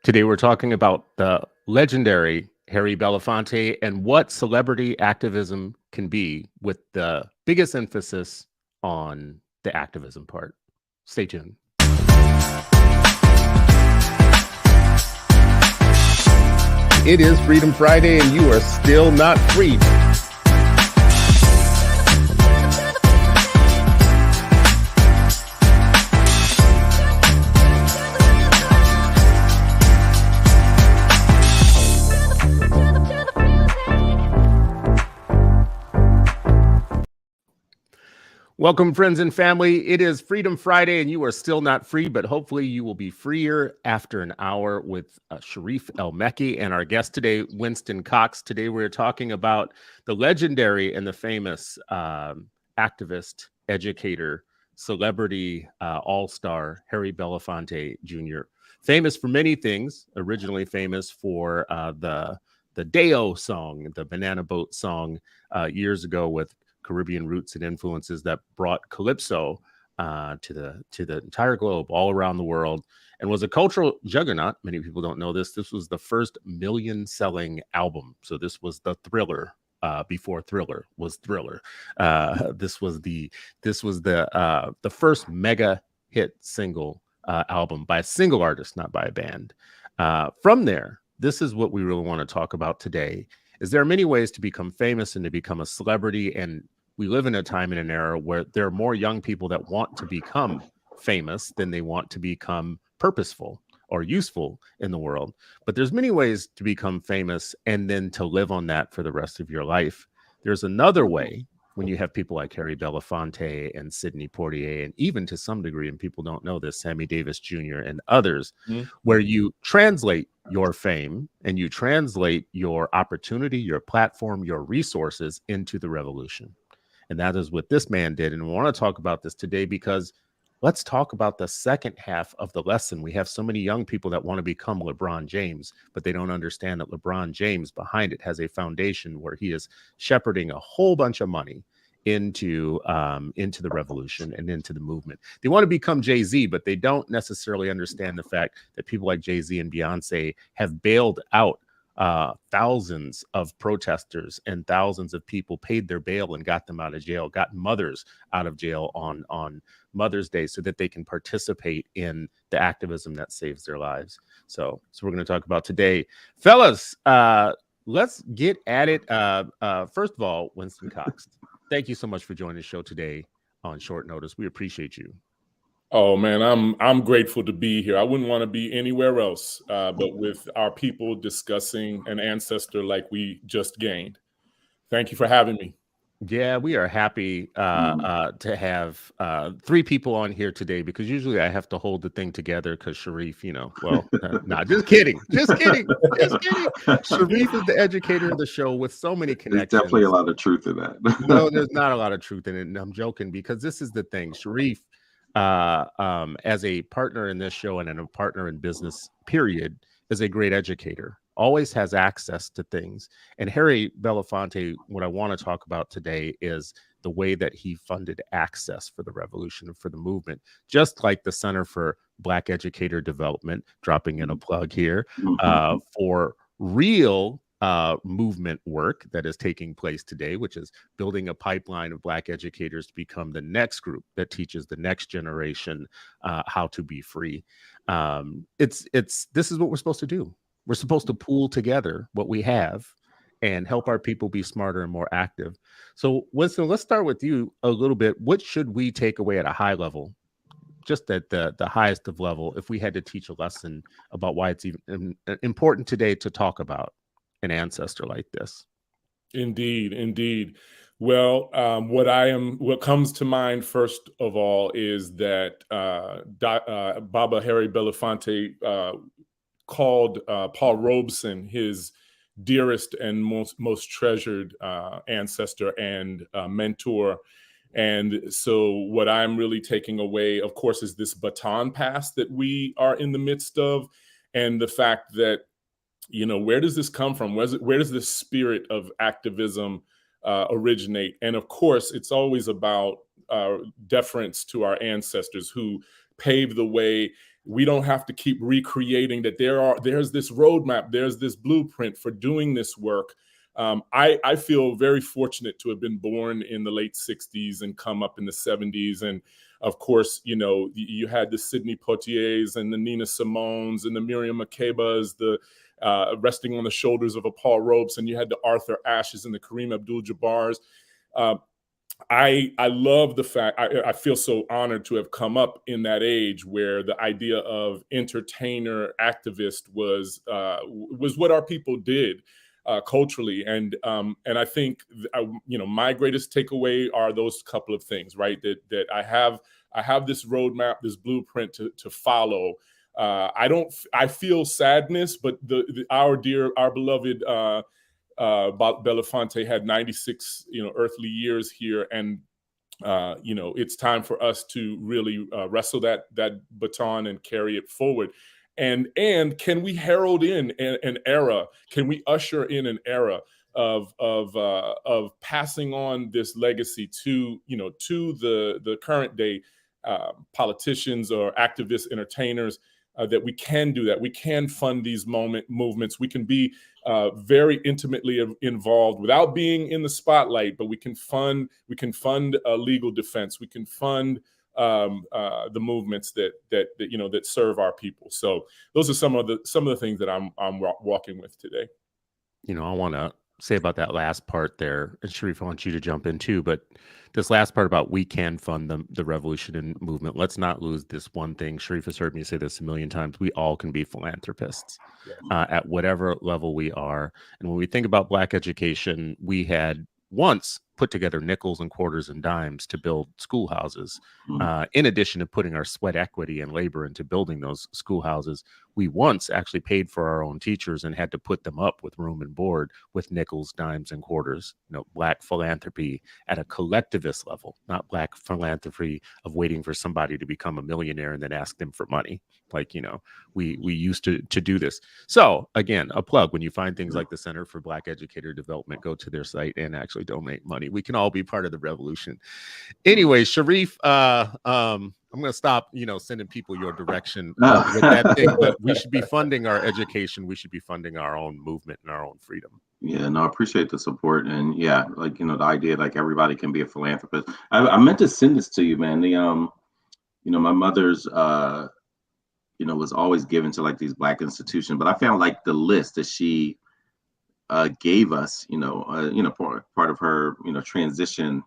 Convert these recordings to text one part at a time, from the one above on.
Today we're talking about the legendary Harry Belafonte and what celebrity activism can be, with the biggest emphasis on the activism part. Stay tuned. It is Freedom Friday and you are still not free. Welcome, friends and family. It is Freedom Friday, and you are still not free, but hopefully you will be freer after an hour with Sharif El-Mekki and our guest today, Winston Cox. Today we're talking about the legendary and the famous activist, educator, celebrity, all-star Harry Belafonte Jr. Famous for many things, originally famous for the Deo song, the Banana Boat song years ago, with Caribbean roots and influences that brought calypso to the entire globe, all around the world, and was a cultural juggernaut. Many people don't know this. This was the first million-selling album. So this was the Thriller before Thriller was Thriller. This was the first mega hit single album by a single artist, not by a band. From there, this is what we really want to talk about today. Is there are many ways to become famous and to become a celebrity, and we live in a time and an era where there are more young people that want to become famous than they want to become purposeful or useful in the world. But there's many ways to become famous and then to live on that for the rest of your life. There's another way when you have people like Harry Belafonte and Sidney Poitier, and even to some degree, and people don't know this, Sammy Davis Jr. and others, where you translate your fame and you translate your opportunity, your platform, your resources into the revolution. And that is what this man did. And we want to talk about this today because let's talk about the second half of the lesson. We have so many young people that want to become LeBron James, but they don't understand that LeBron James behind it has a foundation where he is shepherding a whole bunch of money into the revolution and into the movement. They want to become Jay-Z, but they don't necessarily understand the fact that people like Jay-Z and Beyonce have bailed out thousands of protesters, and thousands of people paid their bail and got them out of jail, got mothers out of jail on Mother's Day so that they can participate in the activism that saves their lives. So we're going to talk about today. Fellas, let's get at it. First of all, Winston Cox, thank you so much for joining the show today on short notice. We appreciate you. Oh man, I'm grateful to be here. I wouldn't want to be anywhere else, but with our people discussing an ancestor like we just gained. Thank you for having me. Yeah, we are happy to have three people on here today, because usually I have to hold the thing together because Sharif, just kidding. Sharif is the educator of the show with so many connections. There's definitely a lot of truth in that. No, there's not a lot of truth in it. And I'm joking, because this is the thing. Sharif, as a partner in this show and a partner in business, period, is a great educator. Always has access to things. And Harry Belafonte, what I want to talk about today is the way that he funded access for the revolution and for the movement, just like the Center for Black Educator Development, dropping in a plug here, for real movement work that is taking place today, which is building a pipeline of Black educators to become the next group that teaches the next generation how to be free. This is what we're supposed to do. We're supposed to pool together what we have and help our people be smarter and more active. So Winston, let's start with you a little bit. What should we take away at a high level, just at the highest of level, if we had to teach a lesson about why it's even important today to talk about an ancestor like this? Indeed. Well, what comes to mind first of all is that Baba Harry Belafonte called Paul Robeson his dearest and most treasured ancestor and mentor. And so what I'm really taking away, of course, is this baton pass that we are in the midst of, and the fact that, where does this come from? Where does this spirit of activism originate? And of course, it's always about deference to our ancestors who paved the way we don't have to keep recreating that. There's this roadmap, there's this blueprint for doing this work. I feel very fortunate to have been born in the late 60s and come up in the 70s. And of course, you know, you had the Sidney Poitiers and the Nina Simones and the Miriam Makebas, the resting on the shoulders of a Paul Ropes, and you had the Arthur Ashes and the Kareem Abdul-Jabbars. I love the fact, I feel so honored to have come up in that age where the idea of entertainer, activist was what our people did culturally. And I think, you know, my greatest takeaway are those couple of things, right? That I have this roadmap, this blueprint to follow. I feel sadness, but our beloved Belafonte had 96, you know, earthly years here, and you know, it's time for us to really wrestle that baton and carry it forward. And can we herald in an era? Can we usher in an era of passing on this legacy to, you know, to the current day politicians or activists, entertainers? That we can do that. We can fund these movements. We can be very intimately involved without being in the spotlight, but we can fund legal defense. We can fund the movements that you know, that serve our people. So those are some of the things that I'm walking with today. You know, I want to say about that last part there, and Sharif, I want you to jump in too, but this last part about we can fund the revolution and movement. Let's not lose this one thing. Sharif has heard me say this a million times. We all can be philanthropists at whatever level we are. And when we think about Black education, we had once put together nickels and quarters and dimes to build schoolhouses. In addition to putting our sweat equity and labor into building those schoolhouses, we once actually paid for our own teachers and had to put them up with room and board with nickels, dimes, and quarters. You know, Black philanthropy at a collectivist level, not Black philanthropy of waiting for somebody to become a millionaire and then ask them for money. Like, you know, we used to do this. So again, a plug: when you find things like the Center for Black Educator Development, go to their site and actually donate money. We can all be part of the revolution. Anyway, Sharif, I'm going to stop, you know, sending people your direction with that thing, but we should be funding our education. We should be funding our own movement and our own freedom. Yeah, no, I appreciate the support. And yeah, like, you know, the idea like everybody can be a philanthropist. I meant to send this to you, man. The, you know, my mother's, you know, was always given to like these Black institutions, but I found like the list that she gave us, you know, part of her, you know, transition,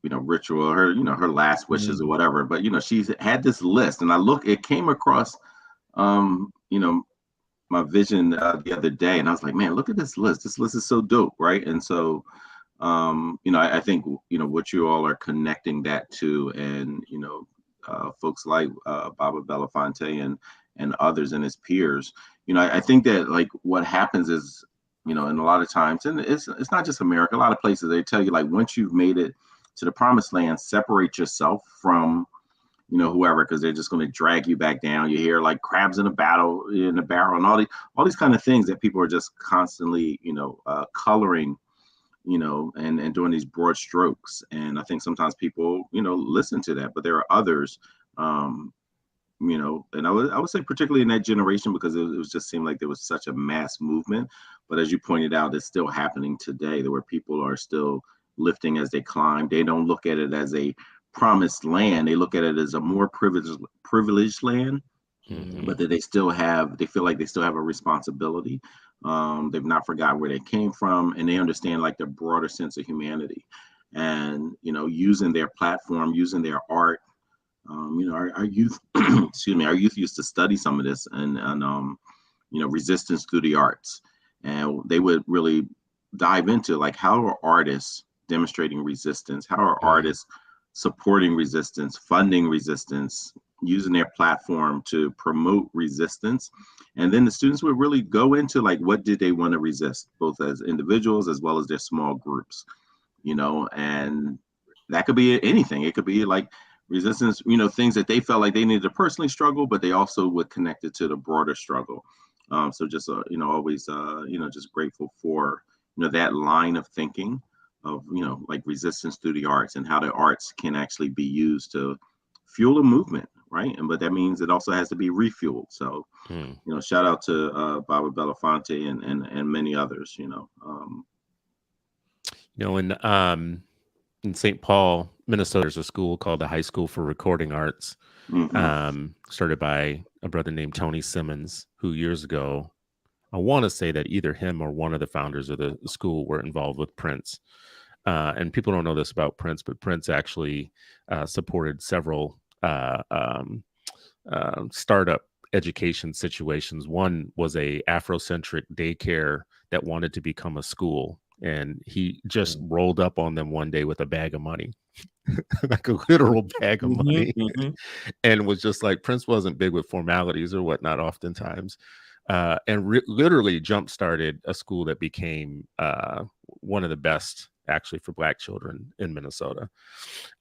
you know, ritual, her, you know, her last wishes or whatever. But, you know, she's had this list, and it came across, you know, my vision the other day, and I was like, man, look at this list. This list is so dope, right? And so, you know, I think, you know, what you all are connecting that to, and, you know, folks like Baba Belafonte and others and his peers, you know, I think that like what happens is, you know, and a lot of times, and it's not just America, a lot of places, they tell you like, once you've made it to the promised land, separate yourself from, you know, whoever, because they're just going to drag you back down. You hear like crabs in a barrel, and all these kind of things that people are just constantly, you know, coloring, you know, and doing these broad strokes. And I think sometimes people, you know, listen to that, but there are others, you know, and I would say particularly in that generation, because it was just seemed like there was such a mass movement. But as you pointed out, it's still happening today, where people are still lifting as they climb. They don't look at it as a promised land. They look at it as a more privileged land, but that they feel like they still have a responsibility. They've not forgotten where they came from, and they understand like the broader sense of humanity, and, you know, using their platform, using their art. You know, our youth, excuse me, our youth used to study some of this, and you know, resistance through the arts, and they would really dive into like, how are artists demonstrating resistance? How are artists supporting resistance, funding resistance, using their platform to promote resistance? And then the students would really go into like, what did they want to resist, both as individuals as well as their small groups, you know? And that could be anything. It could be like resistance, you know, things that they felt like they needed to personally struggle, but they also would connect it to the broader struggle. So just, you know, always, you know, just grateful for, you know, that line of thinking of, you know, like resistance through the arts, and how the arts can actually be used to fuel a movement, right? But that means it also has to be refueled. So, shout out to Baba Belafonte and many others. In St. Paul, Minnesota, there's a school called the High School for Recording Arts, started by a brother named Tony Simmons, who years ago, I want to say that either him or one of the founders of the school were involved with Prince. And people don't know this about Prince, but Prince actually supported several startup education situations. One was a Afrocentric daycare that wanted to become a school. And he just rolled up on them one day with a bag of money, like a literal bag of money, and was just like, Prince wasn't big with formalities or whatnot oftentimes, and literally jump-started a school that became one of the best actually for Black children in Minnesota.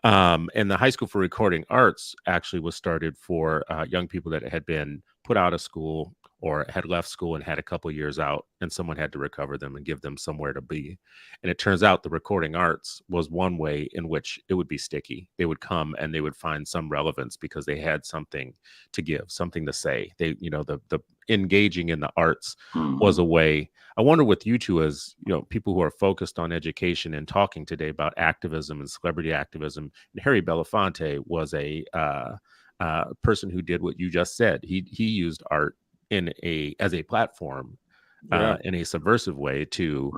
And the High School for Recording Arts actually was started for young people that had been put out of school or had left school and had a couple years out, and someone had to recover them and give them somewhere to be. And it turns out the recording arts was one way in which it would be sticky. They would come and they would find some relevance because they had something to give, something to say. They, the engaging in the arts was a way. I wonder with you two, as people who are focused on education and talking today about activism and celebrity activism, and Harry Belafonte was a person who did what you just said. He used art as a platform in a subversive way to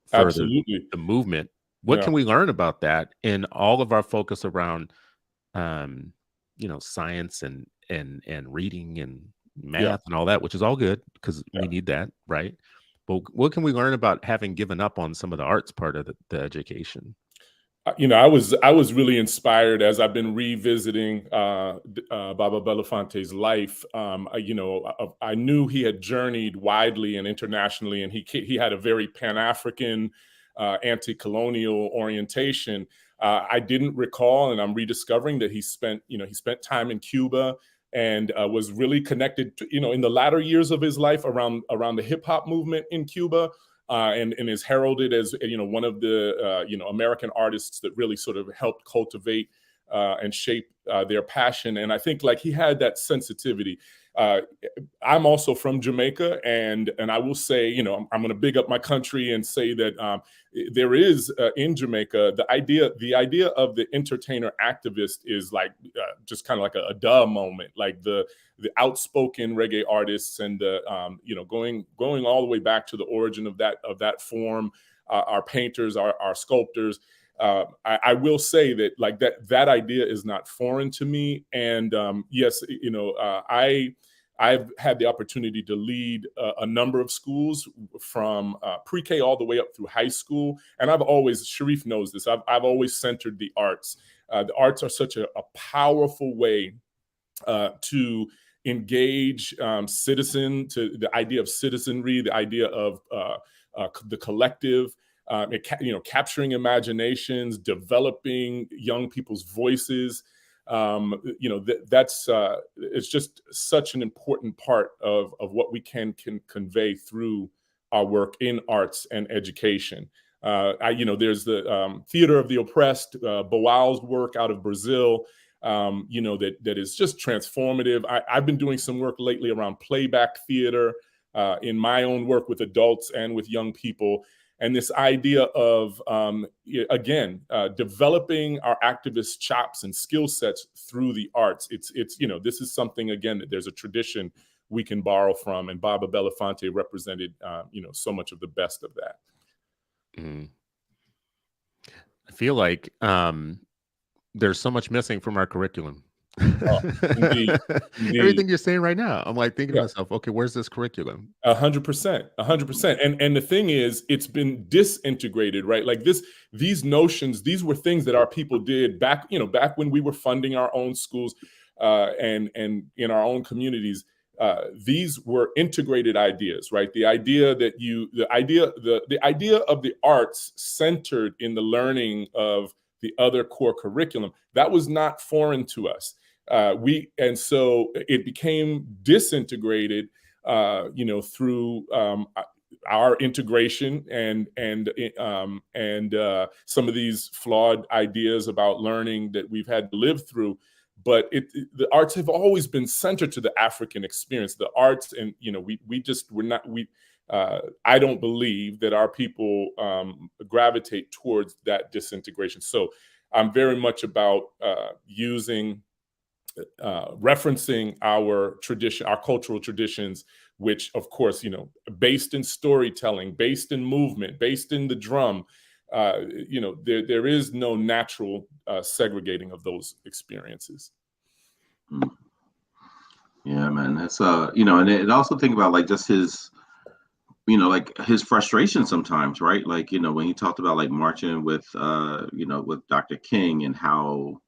further the movement. What can we learn about that in all of our focus around science and reading and math and all that, which is all good because we need that, right? But what can we learn about having given up on some of the arts part of the education? I was really inspired as I've been revisiting Baba Belafonte's life. I knew he had journeyed widely and internationally, and he had a very Pan-African, anti-colonial orientation. I didn't recall, and I'm rediscovering that he spent time in Cuba and was really connected to, in the latter years of his life around the hip hop movement in Cuba. And is heralded as one of the American artists that really sort of helped cultivate and shape their passion. And I think he had that sensitivity. I'm also from Jamaica, and I will say, I'm going to big up my country and say that there is in Jamaica the idea of the entertainer activist is just kind of like a duh moment, like the outspoken reggae artists and the going all the way back to the origin of that form, our painters, our sculptors. I will say that that idea is not foreign to me. And yes, I've had the opportunity to lead a number of schools from pre-K all the way up through high school. And I've always, Sharif knows this, I've always centered the arts. The arts are such a powerful way to engage to the idea of citizenry, the idea of the collective, capturing imaginations, developing young people's voices. It's just such an important part of what we can convey through our work in arts and education. There's the Theater of the Oppressed, Boal's work out of Brazil, that is just transformative. I've been doing some work lately around playback theater in my own work with adults and with young people. And this idea of, developing our activist chops and skill sets through the arts. It's this is something, again, that there's a tradition we can borrow from. And Baba Belafonte represented, so much of the best of that. I feel like there's so much missing from our curriculum. Indeed. Everything you're saying right now, I'm thinking to myself, okay, where's this curriculum? 100%. And the thing is, it's been disintegrated, right? These notions, these were things that our people did back when we were funding our own schools and in our own communities. These were integrated ideas, right? The idea of the arts centered in the learning of the other core curriculum, that was not foreign to us. And so it became disintegrated, through our integration and some of these flawed ideas about learning that we've had to live through. but the arts have always been centered to the African experience. The arts, and I don't believe that our people gravitate towards that disintegration. So I'm very much about referencing our tradition, our cultural traditions, which, of course, based in storytelling, based in movement, based in the drum. There is no natural segregating of those experiences. Yeah, man. That's and also think about like just his, like his frustration sometimes, right? Like, when he talked about like marching with with Dr. King and how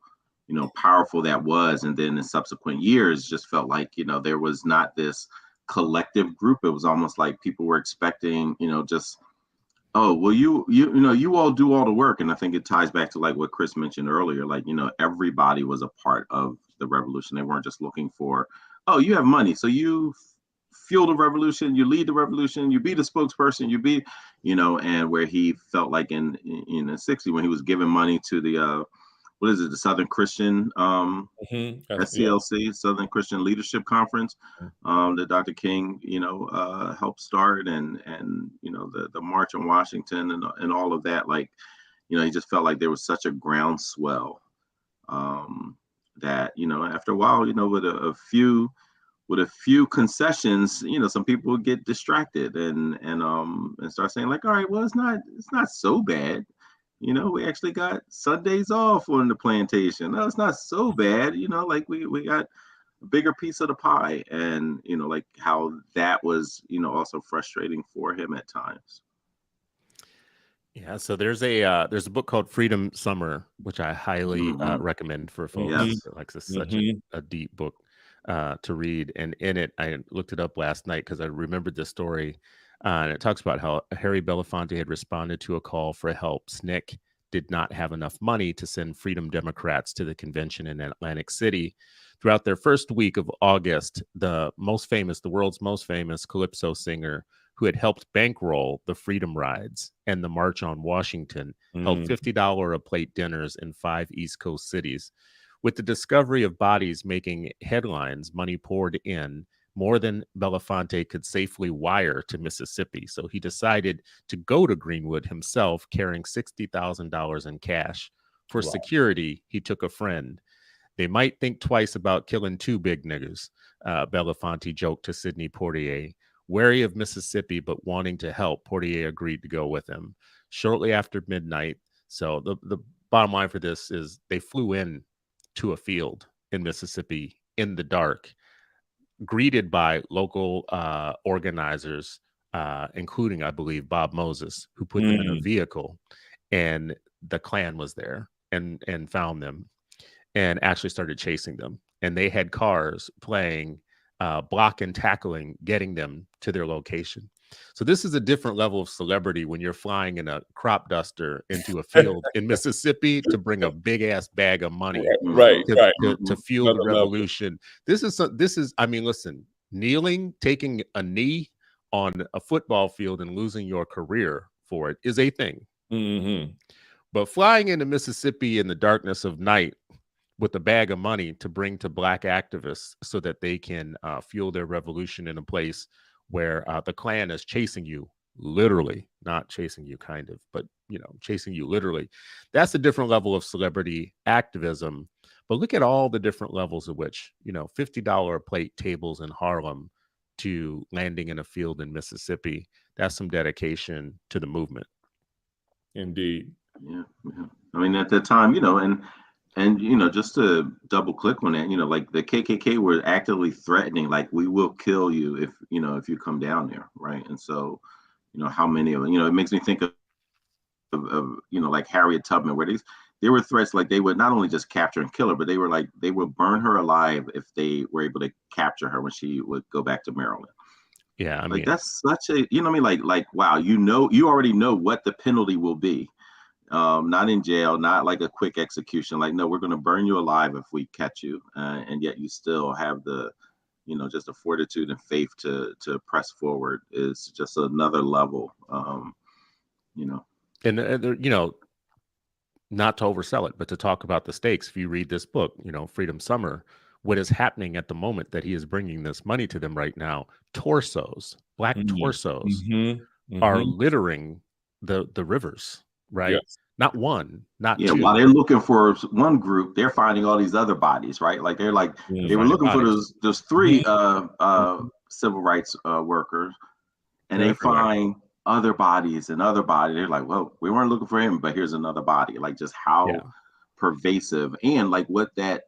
powerful that was, and then in subsequent years just felt like there was not this collective group. It was almost like people were expecting just, oh well, you all do all the work. And I think it ties back to like what Chris mentioned earlier, like everybody was a part of the revolution. They weren't just looking for, oh, you have money, so you fuel the revolution, you lead the revolution, you be the spokesperson, you be and where he felt like in the 60s when he was giving money to the the Southern Christian SCLC, Southern Christian Leadership Conference, that Dr. King, helped start, and the March on Washington and all of that. Like, he just felt like there was such a groundswell that after a while, with a few concessions, some people would get distracted and start saying like, all right, well, it's not so bad. We actually got Sundays off on the plantation. No, it's not so bad. Like we got a bigger piece of the pie, and like how that was, also frustrating for him at times. Yeah, so there's a book called Freedom Summer, which I highly recommend for folks. Yes. Like, it's such a deep book to read, and in it, I looked it up last night because I remembered the story. And it talks about how Harry Belafonte had responded to a call for help. SNCC did not have enough money to send Freedom Democrats to the convention in Atlantic City. Throughout their first week of August, the world's most famous calypso singer who had helped bankroll the Freedom Rides and the March on Washington held $50 a plate dinners in 5 East Coast cities. With the discovery of bodies making headlines, money poured in, more than Belafonte could safely wire to Mississippi. So he decided to go to Greenwood himself, carrying $60,000 in cash. For security, he took a friend. They might think twice about killing 2 big niggas, Belafonte joked to Sidney Poitier. Wary of Mississippi, but wanting to help, Poitier agreed to go with him. Shortly after midnight, so the bottom line for this is they flew in to a field in Mississippi in the dark, greeted by local organizers, including, I believe, Bob Moses, who put them in a vehicle, and the Klan was there and found them and actually started chasing them. And they had cars playing block and tackling, getting them to their location. So this is a different level of celebrity when you're flying in a crop duster into a field in Mississippi to bring a big ass bag of money to fuel the revolution. This is, I mean, listen, taking a knee on a football field and losing your career for it is a thing. But flying into Mississippi in the darkness of night with a bag of money to bring to Black activists so that they can fuel their revolution in a place where the Klan is chasing you, literally, not chasing you kind of, but, chasing you literally. That's a different level of celebrity activism. But look at all the different levels of which, $50 a plate tables in Harlem to landing in a field in Mississippi. That's some dedication to the movement. Indeed. Yeah. I mean, at that time, and just to double click on that, like the KKK were actively threatening, like, we will kill you if you come down there, right? And so, how many of them, it makes me think of like Harriet Tubman, where there were threats like they would not only just capture and kill her, but they would burn her alive if they were able to capture her when she would go back to Maryland. Yeah, I mean, like that's such a, like wow, you already know what the penalty will be. Not in jail, not like a quick execution. Like, no, we're going to burn you alive if we catch you. And yet you still have the, just the fortitude and faith to press forward is just another level, And, not to oversell it, but to talk about the stakes. If you read this book, Freedom Summer, what is happening at the moment that he is bringing this money to them right now, black torsos are littering the rivers, right? Yes. Not one, not Yeah, two. while they're looking for one group, they're finding all these other bodies, right? Like they were looking for those three civil rights workers, and they find other bodies and other bodies. They're like, well, we weren't looking for him, but here's another body. Like just how pervasive, and like what that,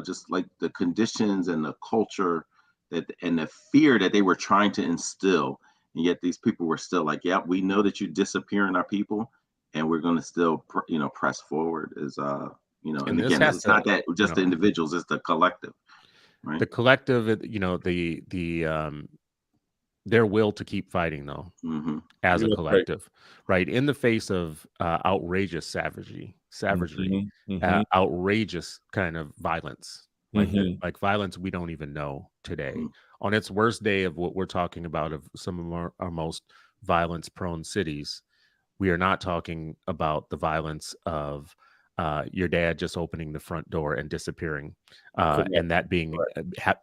just like the conditions and the culture and the fear that they were trying to instill. And yet these people were still like, yeah, we know that you're disappearing our people, and we're going to still, press forward. And again, it's not that just the individuals, it's the collective, right? The collective, their will to keep fighting, though, as a collective, right? In the face of outrageous savagery, outrageous kind of violence, like violence we don't even know today. On its worst day of what we're talking about, of some of our most violence-prone cities, we are not talking about the violence of your dad just opening the front door and disappearing, and that being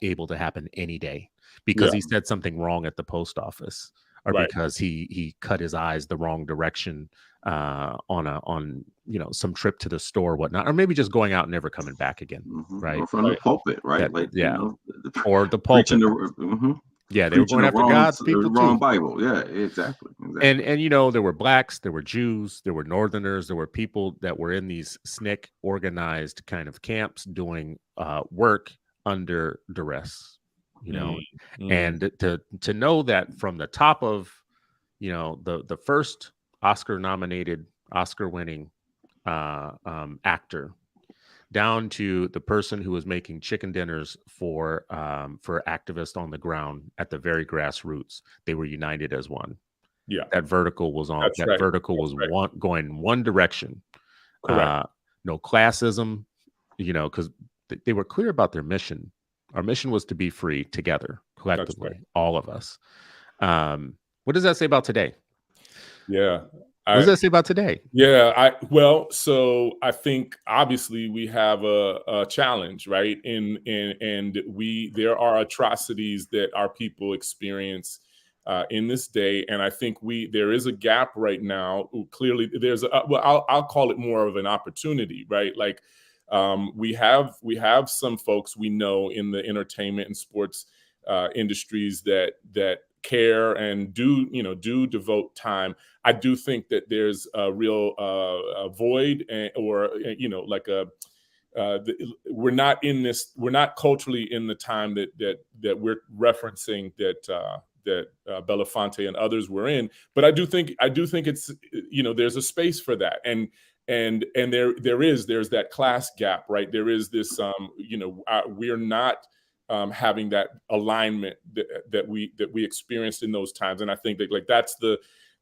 able to happen any day because he said something wrong at the post office, or because he cut his eyes the wrong direction on some trip to the store or whatnot, or maybe just going out and never coming back again, right? Or from the pulpit, right? Or the pulpit. Yeah, they were going after God's people too. Wrong Bible. Yeah, exactly. And there were blacks, there were Jews, there were Northerners, there were people that were in these SNCC organized kind of camps doing work under duress, and to know that from the top of, the first Oscar-nominated, Oscar-winning actor, down to the person who was making chicken dinners for activists on the ground at the very grassroots, they were united as one. Yeah, that vertical was on. Vertical was going one direction. Correct. No classism, because they were clear about their mission. Our mission was to be free together, collectively, all of us. What does that say about today? Yeah. What does that say about today? Yeah, so I think obviously we have a challenge, right? And there are atrocities that our people experience in this day, and I think there is a gap right now. Clearly, I'll call it more of an opportunity, right? Like we have some folks we know in the entertainment and sports industries that care and do devote time. I do think that there's a real void, we're not culturally in the time that we're referencing that Belafonte and others were in. But I do think it's, there's a space for that, and there's that class gap, right? There is this we're not having that alignment that we experienced in those times, and I think that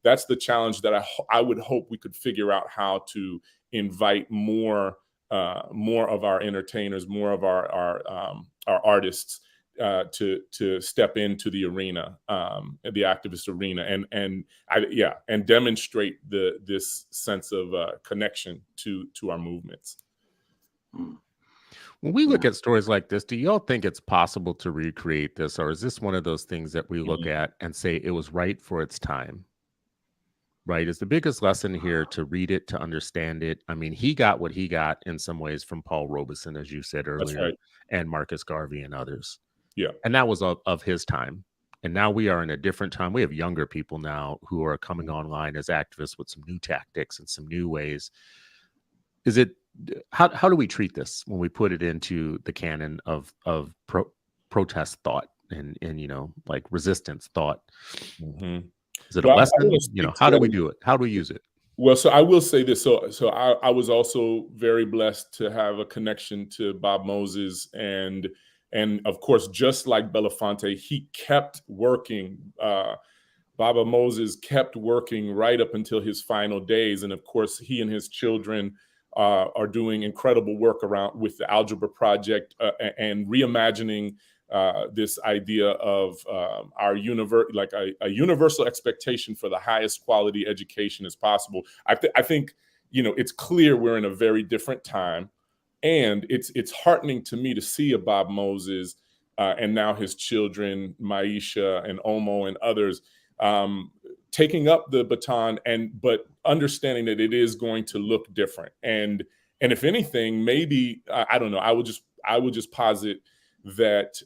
that's the challenge that I would hope we could figure out how to invite more of our entertainers, more of our artists to step into the arena, the activist arena, and demonstrate this sense of connection to our movements. When we look at stories like this, do y'all think it's possible to recreate this, or is this one of those things that we look at and say it was right for its time? Right? Is the biggest lesson here to read it, to understand it? I mean, he got what he got in some ways from Paul Robeson, as you said earlier, and Marcus Garvey and others. Yeah. And that was of his time. And now we are in a different time. We have younger people now who are coming online as activists with some new tactics and some new ways. How do we treat this when we put it into the canon of protest thought and like resistance thought? Is it a lesson? How do we do it? How do we use it? Well, so I will say this. So I was also very blessed to have a connection to Bob Moses, and of course, just like Belafonte, he kept working. Baba Moses kept working right up until his final days, and of course, he and his children are doing incredible work around with the Algebra Project and reimagining this idea of our a universal expectation for the highest quality education as possible. I think it's clear we're in a very different time. And it's heartening to me to see a Bob Moses and now his children, Maisha and Omo and others, taking up the baton, but understanding that it is going to look different. And if anything, maybe I don't know. I would just posit that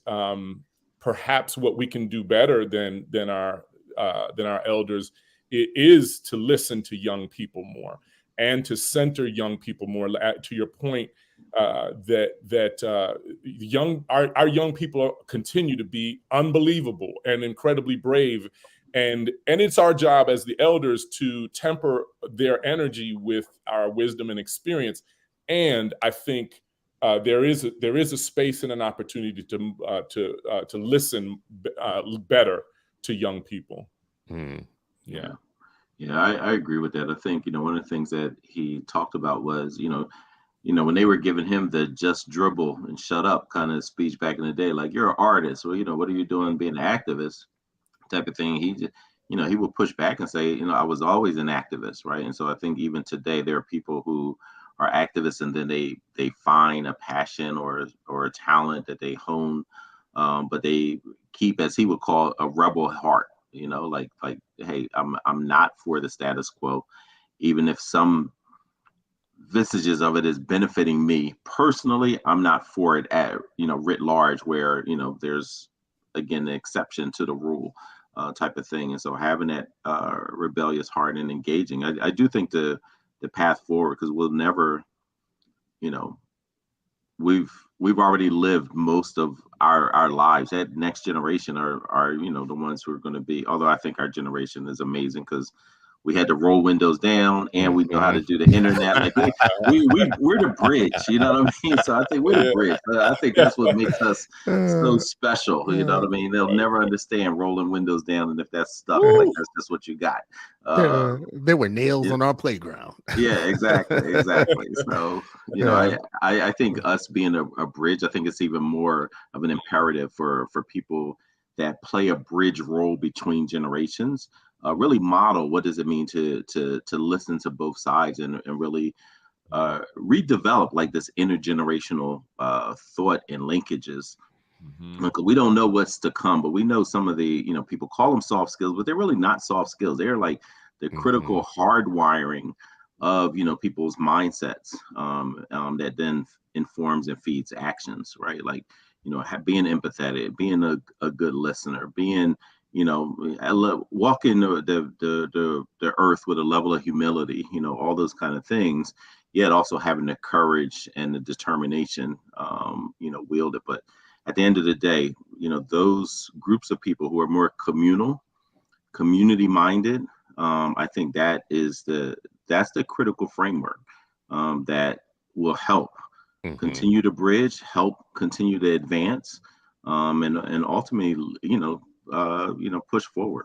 perhaps what we can do better than our elders is to listen to young people more and to center young people more. To your point, that our young people continue to be unbelievable and incredibly brave. And it's our job as the elders to temper their energy with our wisdom and experience. And I think there is a space and an opportunity to listen better to young people. Yeah, I agree with that. I think one of the things that he talked about was when they were giving him the just dribble and shut up kind of speech back in the day, like, you're an artist, well, what are you doing being an activist type of thing. He just, he will push back and say, I was always an activist, right? And so I think even today there are people who are activists and then they find a passion or a talent that they hone, but they keep, as he would call, a rebel heart, like, hey, I'm not for the status quo, even if some vestiges of it is benefiting me personally. I'm not for it at writ large, where there's again the exception to the rule type of thing. And so having that rebellious heart and engaging, I do think the path forward, because we'll never, we've already lived most of our lives. That next generation are the ones who are going to be, although I think our generation is amazing because we had to roll windows down and we know how to do the internet. Like we're the bridge, you know what I mean? So I think we're the bridge. I think that's what makes us so special. You know what I mean? They'll never understand rolling windows down, and if that's stuck, like that's just what you got. There were nails on our playground. Yeah, exactly. So I think us being a bridge, I think it's even more of an imperative for people that play a bridge role between generations. Really model what does it mean to listen to both sides and really redevelop like this intergenerational thought and linkages. Because we don't know what's to come, but we know some of the people call them soft skills, but they're really not soft skills. They're like the critical hardwiring of people's mindsets that then informs and feeds actions, right? Like being empathetic, being a good listener, being walking the earth with a level of humility, all those kind of things, yet also having the courage and the determination, wield it. But at the end of the day, those groups of people who are more community minded, I think that's the critical framework that will help continue to bridge, help continue to advance, and ultimately, push forward.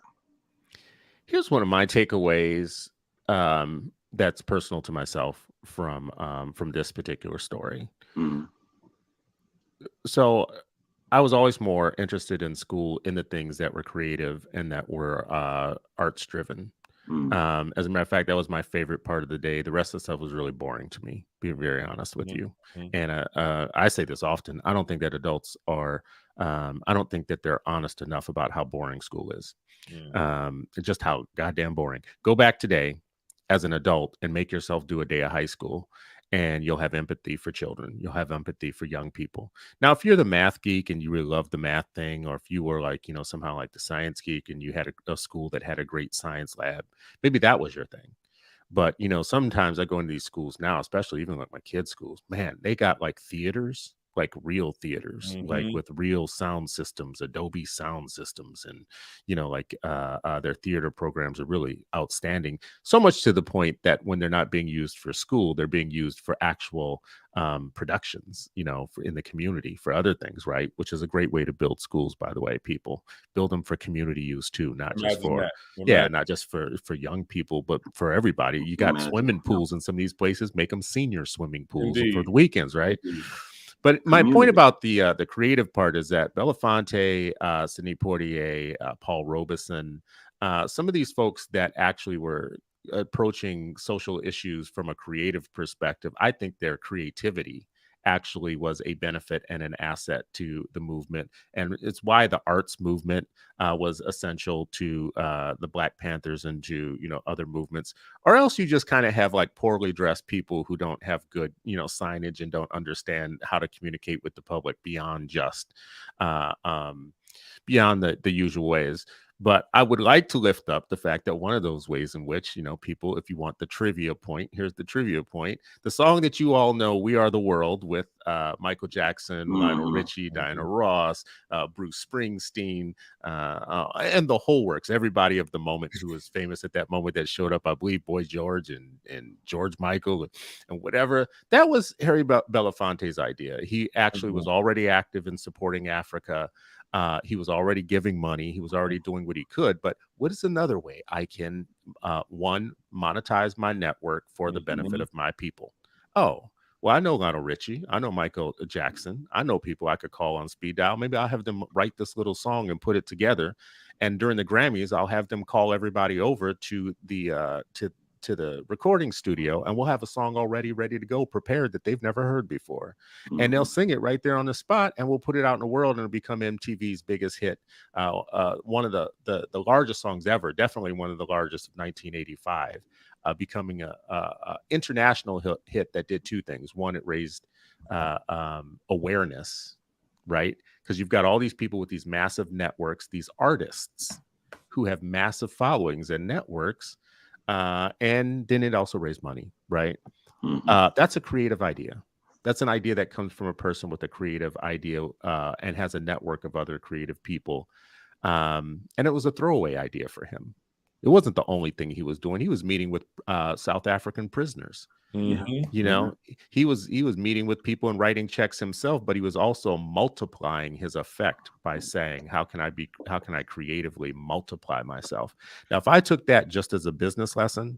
Here's one of my takeaways that's personal to myself from this particular story. So I was always more interested in school in the things that were creative and that were arts driven. As a matter of fact, that was my favorite part of the day. The rest of the stuff was really boring to me, being very honest with you. And I say this often. I don't think that adults are, I don't think that they're honest enough about how boring school is. Just how goddamn boring. Go back today as an adult and make yourself do a day of high school, and you'll have empathy for children. You'll have empathy for young people. Now, if you're the math geek and you really love the math thing, or if you were like, somehow like the science geek and you had a school that had a great science lab, maybe that was your thing. But, sometimes I go into these schools now, especially even like my kids' schools, man, they got like theaters, like real theaters, like with real sound systems, Adobe sound systems. And, their theater programs are really outstanding. So much to the point that when they're not being used for school, they're being used for actual productions, in the community for other things, right? Which is a great way to build schools, by the way. People build them for community use too, not just for not just for young people, but for everybody. You got swimming pools in some of these places, make them senior swimming pools for the weekends, right? But my point about the creative part is that Belafonte, Sidney Poitier, Paul Robeson, some of these folks that actually were approaching social issues from a creative perspective, I think their creativity actually was a benefit and an asset to the movement. And it's why the arts movement was essential to the Black Panthers and to, other movements. Or else you just kind of have like poorly dressed people who don't have good, signage and don't understand how to communicate with the public beyond just beyond the usual ways. But I would like to lift up the fact that one of those ways in which, people, if you want the trivia point, here's the trivia point. The song that you all know, We Are the World, with Michael Jackson, Lionel Richie, Diana Ross, Bruce Springsteen, and the whole works. Everybody of the moment who was famous at that moment that showed up, I believe Boy George and George Michael and whatever. That was Harry Belafonte's idea. He actually was already active in supporting Africa. He was already giving money. He was already doing what he could. But what is another way I can, one, monetize my network for the benefit of my people? Oh, well, I know Lionel Richie. I know Michael Jackson. I know people I could call on speed dial. Maybe I'll have them write this little song and put it together. And during the Grammys, I'll have them call everybody over to the to the recording studio, and we'll have a song already ready to go, prepared, that they've never heard before. And they'll sing it right there on the spot, and we'll put it out in the world, and it'll become MTV's biggest hit. One of the largest songs ever, definitely one of the largest of 1985, becoming a international hit that did two things. One, it raised awareness, right? Because you've got all these people with these massive networks, these artists who have massive followings and networks. And then it also raised money, right? That's a creative idea. That's an idea that comes from a person with a creative idea and has a network of other creative people. And it was a throwaway idea for him. It wasn't the only thing he was doing. He was meeting with South African prisoners. He was meeting with people and writing checks himself, but he was also multiplying his effect by saying, how can I creatively multiply myself? Now, if I took that just as a business lesson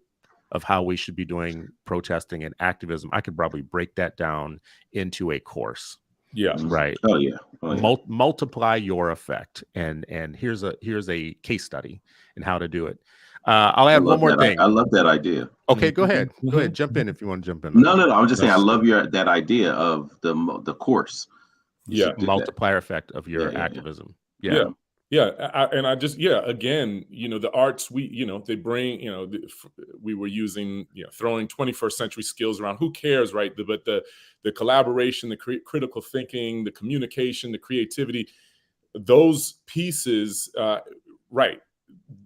of how we should be doing protesting and activism, I could probably break that down into a course. Yeah. Right. Oh yeah. Multiply your effect. And here's a case study in how to do it. I'll add one more thing. I love that idea. Okay, go ahead. Go ahead. Jump in if you want to jump in. No. I'm just saying, I love that idea of the course. Yeah. Multiplier effect of your activism. Yeah. Again, the arts, they bring, we were using, throwing 21st century skills around. Who cares, right? But the collaboration, the critical thinking, the communication, the creativity, those pieces, right.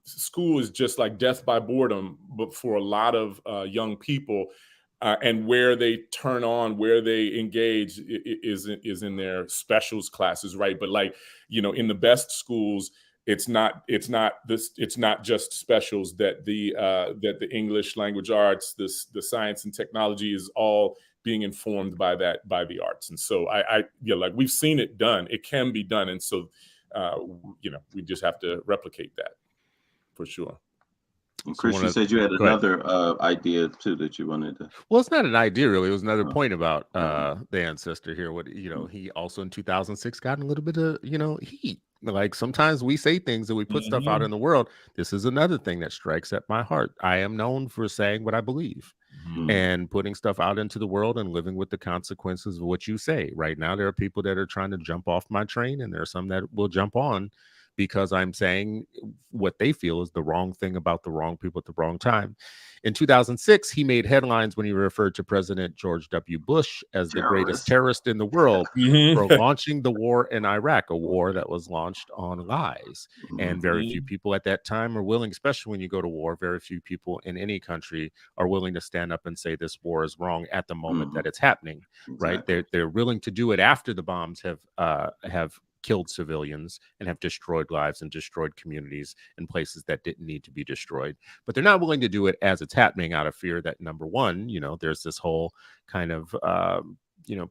School is just like death by boredom, but for a lot of young people, and where they turn on, where they engage is in their specials classes, right? But in the best schools, it's not just specials, that the English language arts, the science and technology is all being informed by the arts. And so we've seen it done. It can be done, and so we just have to replicate that. For sure. And Chris, you said you had another idea too that you wanted to. Well, it's not an idea really. It was another point about the ancestor here. What he also in 2006 got a little bit of heat. Like sometimes we say things and we put stuff out in the world. This is another thing that strikes at my heart. I am known for saying what I believe and putting stuff out into the world and living with the consequences of what you say. Right now, there are people that are trying to jump off my train, and there are some that will jump on because I'm saying what they feel is the wrong thing about the wrong people at the wrong time. In 2006, he made headlines when he referred to President George W. Bush as the greatest terrorist in the world for launching the war in Iraq, a war that was launched on lies. And very few people at that time are willing, especially when you go to war, very few people in any country are willing to stand up and say this war is wrong at the moment that it's happening, right? They're willing to do it after the bombs have killed civilians and have destroyed lives and destroyed communities in places that didn't need to be destroyed. But they're not willing to do it as it's happening, out of fear that, number one, there's this whole kind of,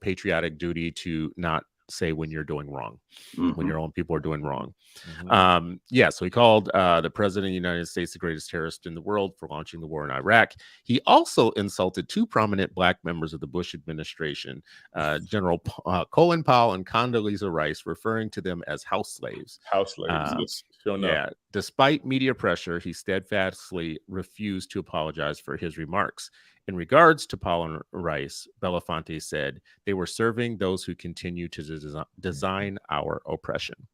patriotic duty to not say when you're doing wrong, when Mhm. your own people are doing wrong. Mhm. Yeah, so he called the president of the United States the greatest terrorist in the world for launching the war in Iraq. He also insulted two prominent Black members of the Bush administration, General Colin Powell and Condoleezza Rice, referring to them as house slaves. House slaves. Yes, sure enough. Yeah, despite media pressure, he steadfastly refused to apologize for his remarks. In regards to Powell and Rice, Belafonte said they were serving those who continue to design our oppression.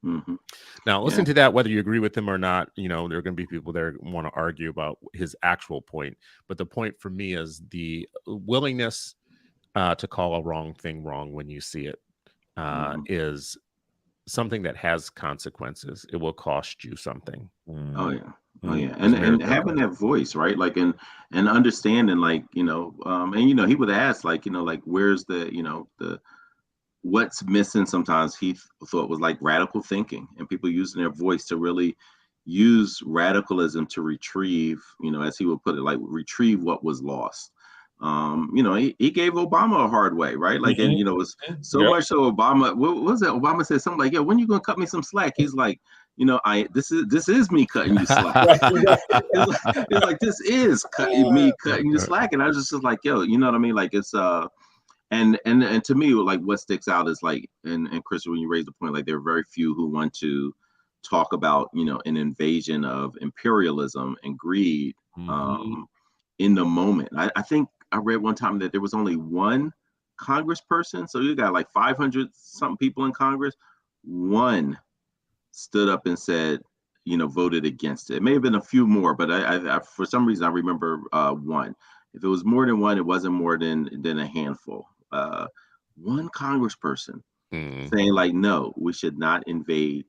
Mhm. Now, listen Yeah. to that, whether you agree with him or not. You know, there are going to be people there who want to argue about his actual point. But the point for me is the willingness to call a wrong thing wrong when you see it Mhm. is something that has consequences. It will cost you something. Oh yeah. Oh Mm. yeah. As And America having does. that voice, right? Like and understanding, like, and he would ask, like, like, where's the, the what's missing sometimes he thought was like radical thinking, and people using their voice to really use radicalism to retrieve, as he would put it, like retrieve what was lost. He gave Obama a hard way, right? Like, and Mhm. it was so Yep. much so Obama, what was it? Obama said something like, "Yeah, when you gonna cut me some slack?" He's like, this is me cutting you slack. Right, It's like this is me cutting you slack, and I was just like, yo, you know what I mean? Like, it's and to me, like, what sticks out is like, and Chris, when you raised the point, like, there are very few who want to talk about, an invasion of imperialism and greed Mhm. um, in the moment. I think I read one time that there was only one congressperson, so you got like 500 something people in Congress. One stood up and said, voted against it. It may have been a few more, but I for some reason I remember one. If it was more than one, it wasn't more than a handful. One congressperson Mm. saying, like, no, we should not invade,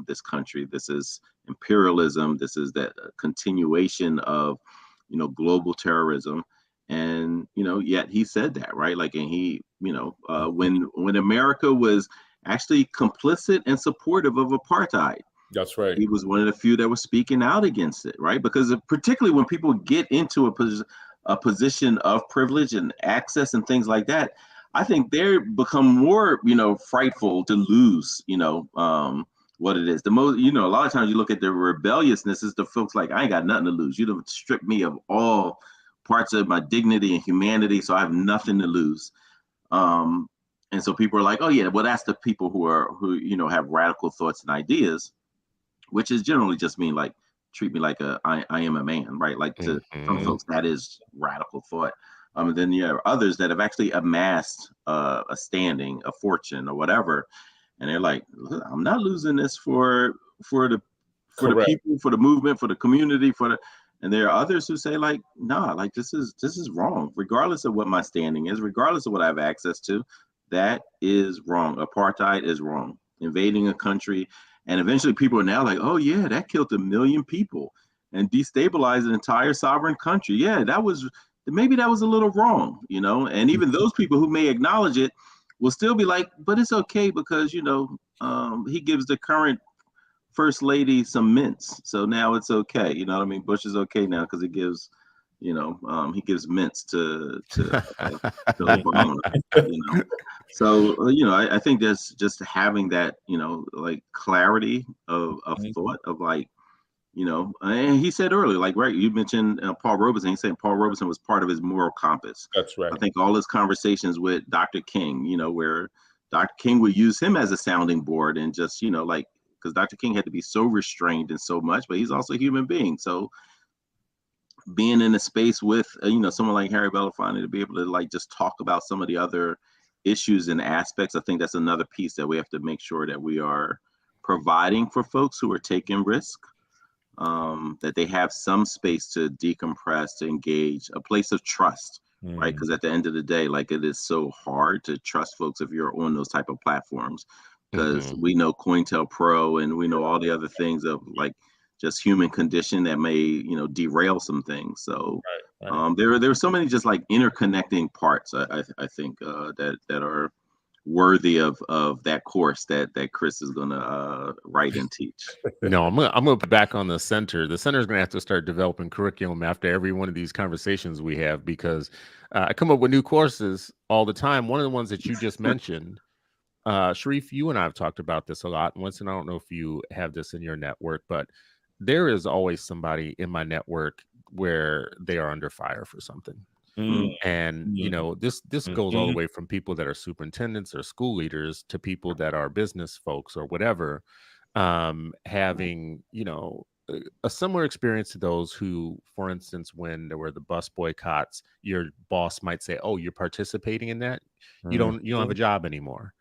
this country. This is imperialism. This is that continuation of, global terrorism. And, yet he said that, right? Like, and he, when America was actually complicit and supportive of apartheid, That's right. he was one of the few that was speaking out against it, right? Because particularly when people get into a position of privilege and access and things like that, I think they become more, frightful to lose, what it is. The most, a lot of times you look at the rebelliousness is the folks like, I ain't got nothing to lose. You'd have stripped me of all parts of my dignity and humanity, so I have nothing to lose. Um, and so people are like, oh yeah, well, that's the people who have radical thoughts and ideas, which is generally just mean like, treat me like I am a man, right? Like, to some Mhm. folks that is radical thought. And then you have others that have actually amassed a standing, a fortune, or whatever, and they're like, I'm not losing this for the Correct. people, for the movement, for the community, and there are others who say, like, nah, like, this is wrong, regardless of what my standing is, regardless of what I have access to. That is wrong. Apartheid is wrong. Invading a country, and eventually people are now like, oh yeah, that killed 1 million people and destabilized an entire sovereign country. Yeah, maybe that was a little wrong, and even those people who may acknowledge it will still be like, but it's okay because, he gives the current first lady some mints, so now it's okay. You know what I mean? Bush is okay now because he gives mints to Obama. So I think that's just having that, like, clarity of Mhm. thought of, like, and he said earlier, like, right, you mentioned Paul Robeson. He said Paul Robeson was part of his moral compass. That's right. I think all his conversations with Dr. King, where Dr. King would use him as a sounding board, and just, like, because Dr. King had to be so restrained and so much, but he's also a human being. So being in a space with, someone like Harry Belafonte, to be able to, like, just talk about some of the other issues and aspects, I think that's another piece that we have to make sure that we are providing for folks who are taking risk. That they have some space to decompress, to engage, a place of trust, right? Mm. Because at the end of the day, like, it is so hard to trust folks if you're on those type of platforms, because Mhm. we know COINTELPRO and we know all the other things of, like, just human condition that may, derail some things. So Right. there are so many just, like, interconnecting parts. I think that are worthy of that course that Chris is gonna write and teach. No, I'm gonna put back on the center. The center is gonna have to start developing curriculum after every one of these conversations we have, because I come up with new courses all the time. One of the ones that you just mentioned Sharif, you and I have talked about this a lot. And Winston, I don't know if you have this in your network, but there is always somebody in my network where they are under fire for something. And you know, this goes all the way from people that are superintendents or school leaders to people that are business folks or whatever, having, you know, a similar experience to those who, for instance, when there were the bus boycotts, your boss might say, "Oh, you're participating in that. You don't have a job anymore."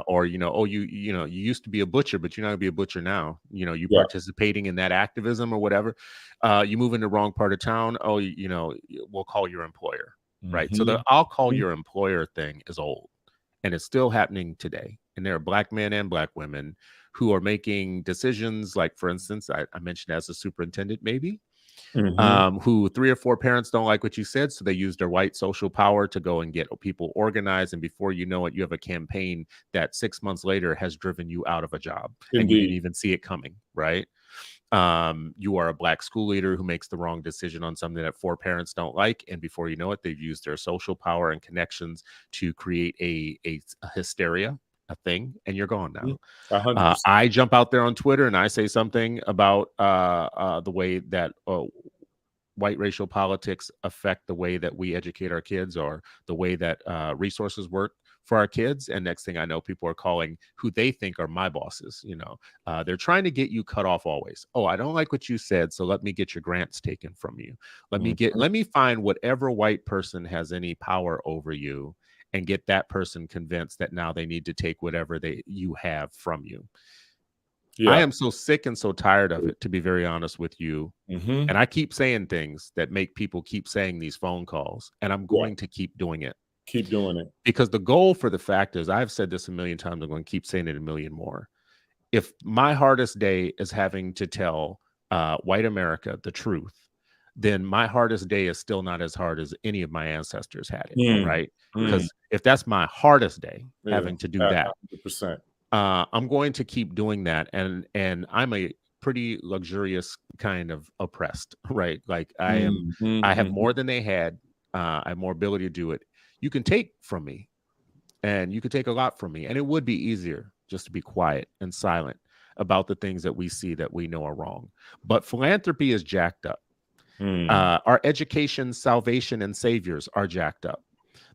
Or, you know, "Oh, you know, you used to be a butcher, but you're not gonna be a butcher now. You know, you participating in that activism or whatever. You move in the wrong part of town. Oh, you know, we'll call your employer." Right. So the "I'll call your employer" thing is old, and it's still happening today. And there are Black men and Black women who are making decisions, like, for instance, I mentioned as a superintendent, maybe, who 3 or 4 parents don't like what you said, so they use their white social power to go and get people organized, and before you know it, you have a campaign that 6 months later has driven you out of a job, and you didn't even see it coming, right? You are a Black school leader who makes the wrong decision on something that 4 parents don't like, and before you know it, they've used their social power and connections to create a hysteria, a thing, and you're gone now. 100%. I jump out there on Twitter and I say something about the way that white racial politics affect the way that we educate our kids, or the way that resources work for our kids. And next thing I know, people are calling who they think are my bosses. You know, they're trying to get you cut off always. "Oh, I don't like what you said, so let me get your grants taken from you. Let me find whatever white person has any power over you and get that person convinced that now they need to take whatever you have from you." I am so sick and so tired of it, to be very honest with you. And I keep saying things that make people keep saying these phone calls, and I'm going to keep doing it. Keep doing it. Because the goal for the fact is, I've said this a million times, I'm going to keep saying it a million more. If my hardest day is having to tell white America the truth, then my hardest day is still not as hard as any of my ancestors had it, right? Because if that's my hardest day, having to do that, 100%. I'm going to keep doing that. And I'm a pretty luxurious kind of oppressed, right? Like I have more than they had. I have more ability to do it. You can take from me, and you could take a lot from me. And it would be easier just to be quiet and silent about the things that we see that we know are wrong. But philanthropy is jacked up. Our education, salvation, and saviors are jacked up.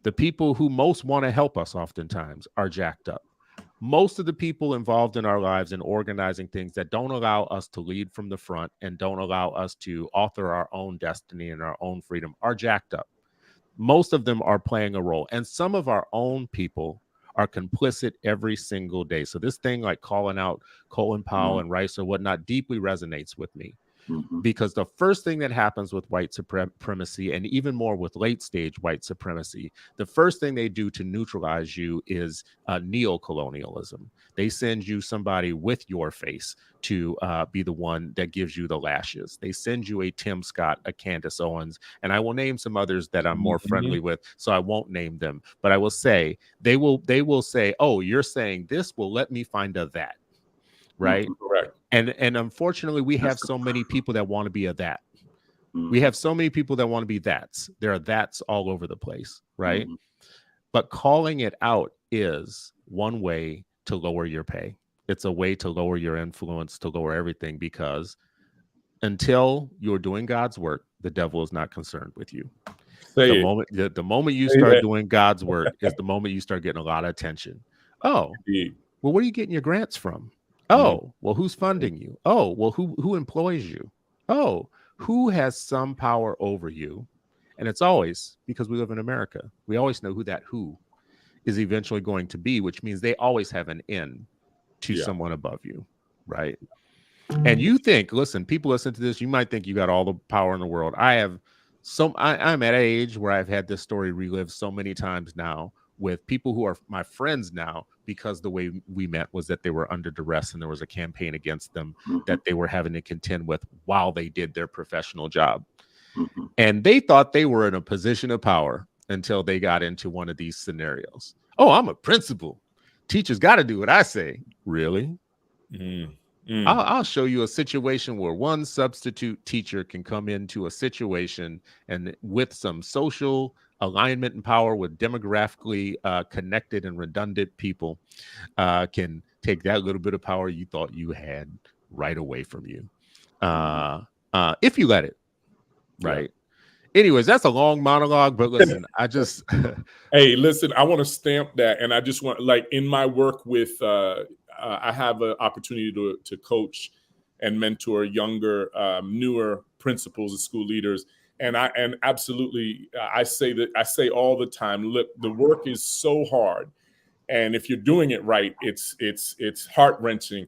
The people who most want to help us oftentimes are jacked up. Most of the people involved in our lives in organizing things that don't allow us to lead from the front and don't allow us to author our own destiny and our own freedom are jacked up. Most of them are playing a role, and some of our own people are complicit every single day. So this thing like calling out Colin Powell and Rice or whatnot deeply resonates with me. Because the first thing that happens with white supremacy, and even more with late stage white supremacy, the first thing they do to neutralize you is neocolonialism. They send you somebody with your face to be the one that gives you the lashes. They send you a Tim Scott, a Candace Owens, and I will name some others that I'm more friendly with, so I won't name them. But I will say, they will say, "Oh, you're saying this? Well, let me find a that." Right? Correct. And unfortunately, we have so many people that want to be a that. We have so many people that want to be that's. There are that's all over the place, right? But calling it out is one way to lower your pay. It's a way to lower your influence, to lower everything, because until you're doing God's work, the devil is not concerned with you. The moment you start doing God's work is the moment you start getting a lot of attention. Oh, well, where are you getting your grants from? Oh, well, who's funding you? Oh, well, who employs you? Oh, who has some power over you? And it's always, because we live in America, we always know who that who is eventually going to be, which means they always have an end to someone above you, right? And you think, listen, people listen to this, you might think you got all the power in the world. I'm at an age where I've had this story relived so many times now with people who are my friends now, because the way we met was that they were under duress and there was a campaign against them that they were having to contend with while they did their professional job. And they thought they were in a position of power until they got into one of these scenarios. Oh, I'm a principal. Teachers got to do what I say. Really? I'll show you a situation where one substitute teacher can come into a situation and with some social alignment and power with demographically connected and redundant people can take that little bit of power you thought you had right away from you, if you let it. Right. Yeah. Anyways, that's a long monologue, but listen, I just hey, listen, I want to stamp that, and I just want, like, in my work with I have an opportunity to coach and mentor younger, newer principals and school leaders. And absolutely, I say all the time, look, the work is so hard. And if you're doing it right, it's heart-wrenching.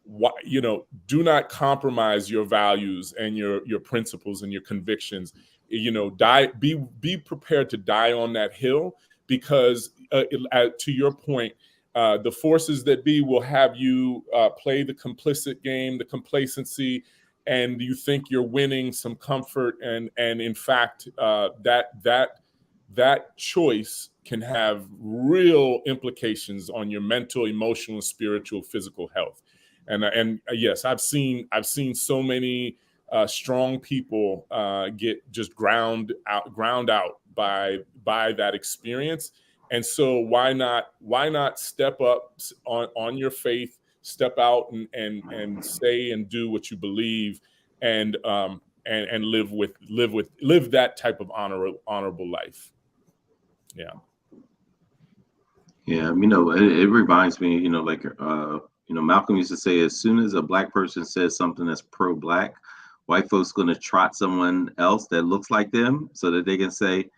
Do not compromise your values and your principles and your convictions. Be prepared to die on that hill, because to your point, the forces that be will have you play the complicit game, the complacency, and you think you're winning some comfort, and in fact, that choice can have real implications on your mental, emotional, spiritual, physical health. And yes, I've seen so many strong people get just ground out by that experience. And so why not step up on your faith, step out and say and do what you believe, and live that type of honorable life. Yeah. Yeah, it reminds me, like Malcolm used to say, as soon as a black person says something that's pro-black, white folks going to trot someone else that looks like them so that they can say,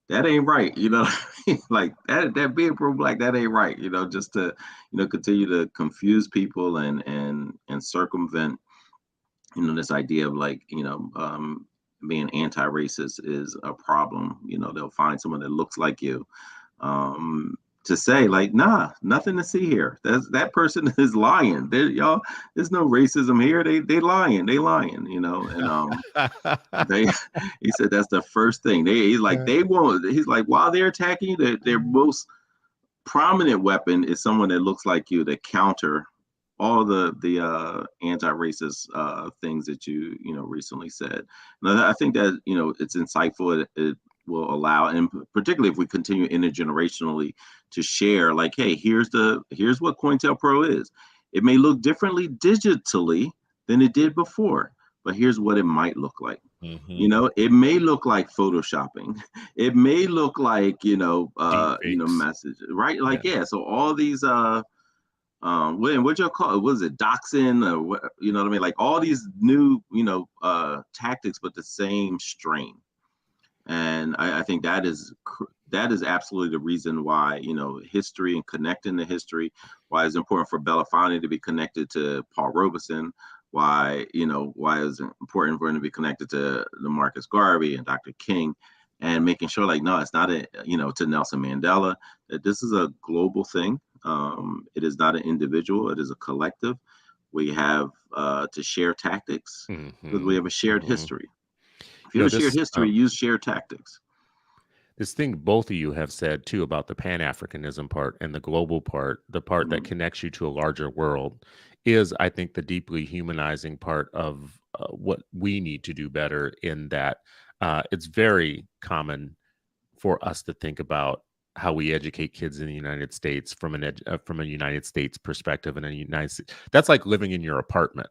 that ain't right, like that being pro-black, that ain't right, just to, continue to confuse people and circumvent, this idea of, like, being anti-racist is a problem. They'll find someone that looks like you, to say, like, nah, nothing to see here. That person is lying. There's no racism here. They lying, and he said that's the first thing. He's like, while they're attacking you, their most prominent weapon is someone that looks like you, to counter all the anti-racist things that you recently said. And I think that it's insightful. It will allow, and particularly if we continue intergenerationally, to share, like, hey, here's what COINTELPRO is. It may look differently digitally than it did before, but here's what it might look like. Mm-hmm. It may look like photoshopping. It may look like message, right? Like, yeah. So all these what you call it? Was it doxing, or what? You know what I mean? Like, all these new tactics, but the same strain. And I think that is absolutely the reason why, history and connecting to history, why it's important for Belafonte to be connected to Paul Robeson, why it's important for him to be connected to the Marcus Garvey and Dr. King, and making sure, like, no, it's not to Nelson Mandela, that this is a global thing. It is not an individual, it is a collective. We have to share tactics, because we have a shared history. If you have shared history, use shared tactics. This thing both of you have said too about the Pan-Africanism part and the global part, the part that connects you to a larger world, is, I think, the deeply humanizing part of what we need to do better, in that it's very common for us to think about how we educate kids in the United States from a United States perspective, and that's like living in your apartment.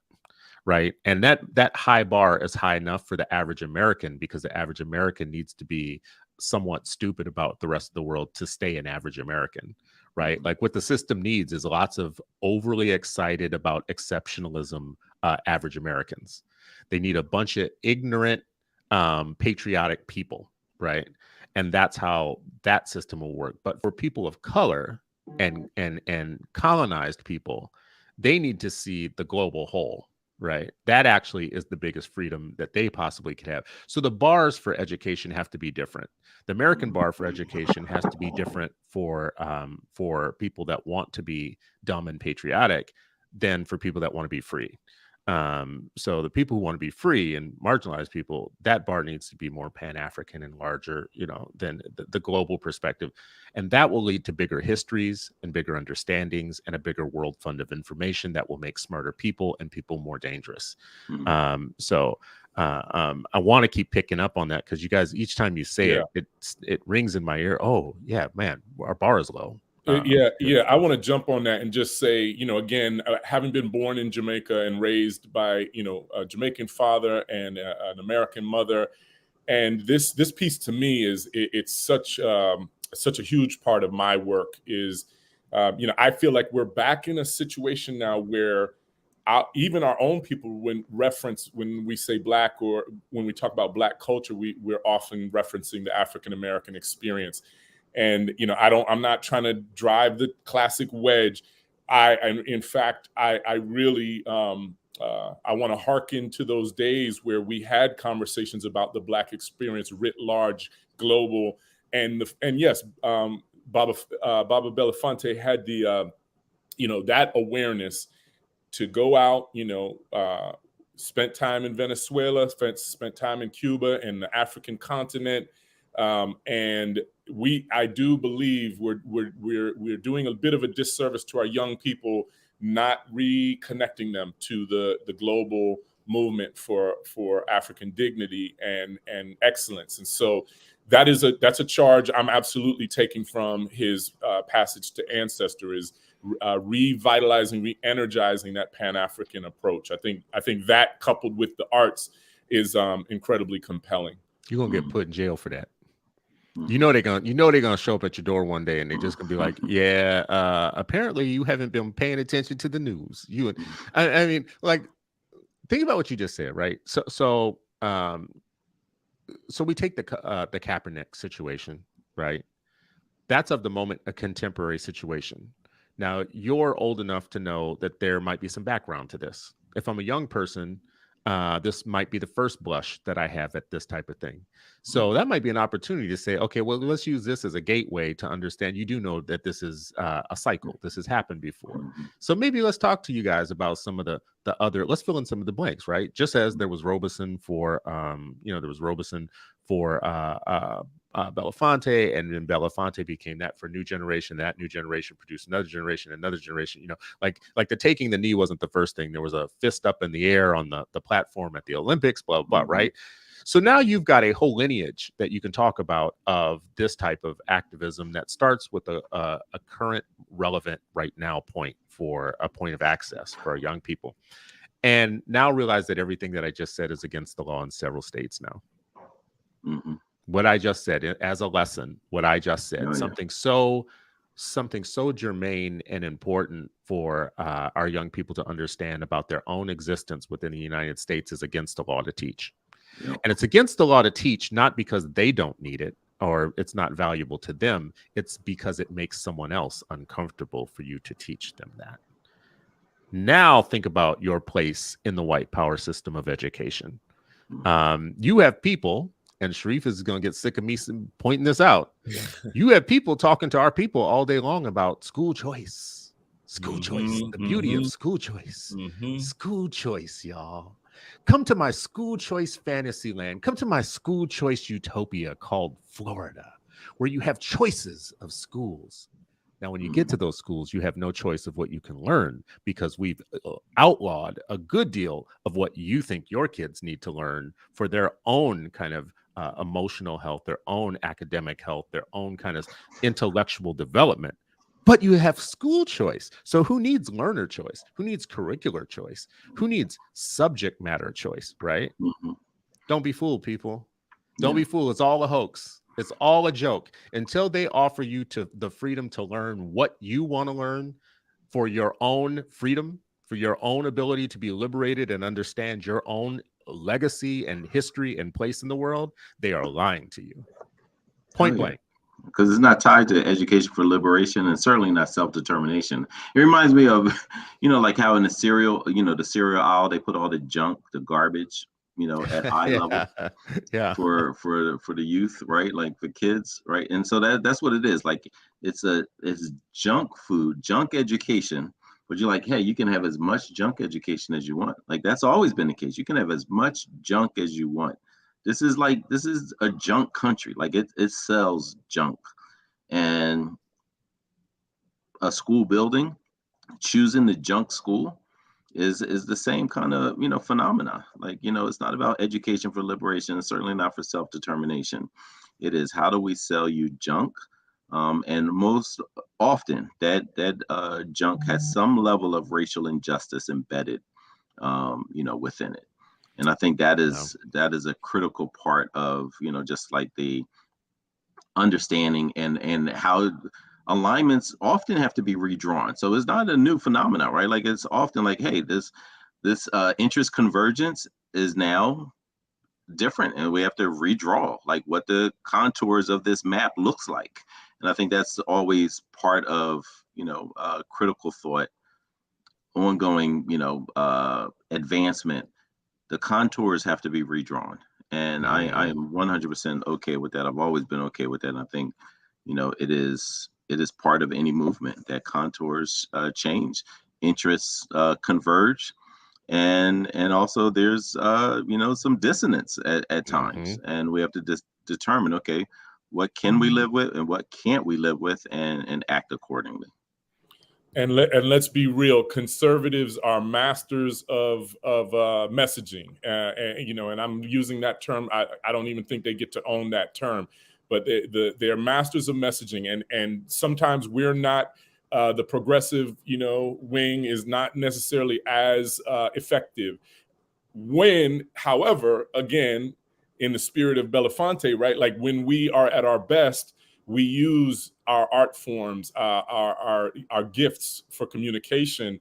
Right. And that high bar is high enough for the average American, because the average American needs to be somewhat stupid about the rest of the world to stay an average American. Right. Like, what the system needs is lots of overly excited about exceptionalism average Americans. They need a bunch of ignorant, patriotic people. Right. And that's how that system will work. But for people of color and colonized people, they need to see the global whole. Right. That actually is the biggest freedom that they possibly could have. So the bars for education have to be different. The American bar for education has to be different for people that want to be dumb and patriotic than for people that want to be free. So the people who want to be free and marginalized people, that bar needs to be more Pan-African and larger, than the global perspective. And that will lead to bigger histories and bigger understandings and a bigger world fund of information that will make smarter people and people more dangerous. So I want to keep picking up on that, because you guys, each time you say it rings in my ear. Oh yeah, man, our bar is low. I want to jump on that and just say, again, having been born in Jamaica and raised by, a Jamaican father and an American mother, and this piece to me it's such a huge part of my work is, I feel like we're back in a situation now where even our own people, when we say Black, or when we talk about Black culture, we're often referencing the African American experience. And, I'm not trying to drive the classic wedge. In fact, I really, I want to hearken to those days where we had conversations about the Black experience writ large, global. And yes, Baba Belafonte had the, that awareness to go out, spent time in Venezuela, spent time in Cuba and the African continent. And I do believe we're doing a bit of a disservice to our young people, not reconnecting them to the global movement for African dignity and excellence. And so that's a charge I'm absolutely taking from his passage to Ancestor, is revitalizing, re-energizing that Pan-African approach. I think that, coupled with the arts, is incredibly compelling. You're gonna get put in jail for that. They're gonna show up at your door one day and they're just gonna be like, apparently you haven't been paying attention to the news. I mean, like, think about what you just said, right? So we take the Kaepernick situation, right? That's of the moment a contemporary situation. Now, you're old enough to know that there might be some background to this. If I'm a young person, this might be the first blush that I have at this type of thing. So that might be an opportunity to say, okay, well, let's use this as a gateway to understand. You do know that this is a cycle. This has happened before. So maybe let's talk to you guys about some of the other, let's fill in some of the blanks, right? Just as there was Robeson for, Belafonte, and then Belafonte became that for new generation. That new generation produced another generation. Like the taking the knee wasn't the first thing. There was a fist up in the air on the platform at the Olympics, blah, blah, right? So now you've got a whole lineage that you can talk about of this type of activism that starts with a current, relevant, right now point for a point of access for our young people. And now realize that everything that I just said is against the law in several states now. What I just said as a lesson, what I just said, something so germane and important for our young people to understand about their own existence within the United States is against the law to teach. And it's against the law to teach, not because they don't need it or it's not valuable to them. It's because it makes someone else uncomfortable for you to teach them that. Now think about your place in the white power system of education. You have people, and Sharif is going to get sick of me pointing this out. You have people talking to our people all day long about school choice, the beauty of school choice, school choice, y'all. Come to my school choice fantasy land. Come to my school choice utopia called Florida, where you have choices of schools. Now, when you get to those schools, you have no choice of what you can learn, because we've outlawed a good deal of what you think your kids need to learn for their own kind of emotional health, their own academic health, their own kind of intellectual development. But you have school choice. So who needs learner choice? Who needs curricular choice? Who needs subject matter choice, right? Don't be fooled, people. Don't be fooled. It's all a hoax. It's all a joke. Until they offer you the freedom to learn what you want to learn for your own freedom, for your own ability to be liberated and understand your own legacy and history and place in the world, they are lying to you. Point blank. Because it's not tied to education for liberation, and certainly not self-determination. It reminds me of, like how in the cereal, the cereal aisle, they put all the junk, the garbage, at eye level for the youth, right? Like for kids, right? And so that's what it is. Like it's junk food, junk education but you're like, hey, you can have as much junk education as you want. Like that's always been the case. You can have as much junk as you want. This is a junk country. Like it sells junk. And a school building, choosing the junk school is the same kind of phenomena. Like it's not about education for liberation, and certainly not for self-determination. It is, how do we sell you junk? And most often that junk has some level of racial injustice embedded within it. And I think that is a critical part of just like the understanding and how alignments often have to be redrawn. So it's not a new phenomenon, right? Like it's often like, hey, this interest convergence is now different, and we have to redraw like what the contours of this map looks like. And I think that's always part of critical thought, ongoing advancement. The contours have to be redrawn, and I am 100% okay with that. I've always been okay with that, and I think it is part of any movement that contours change, interests converge, and also there's some dissonance at times, and we have to determine, okay, what can we live with and what can't we live with, and act accordingly. And let's be real, conservatives are masters of messaging, and I'm using that term. I don't even think they get to own that term, but they're masters of messaging, and sometimes we're not. The progressive, wing is not necessarily as effective. When, however, again, in the spirit of Belafonte, right? Like when we are at our best, we use our art forms, our gifts for communication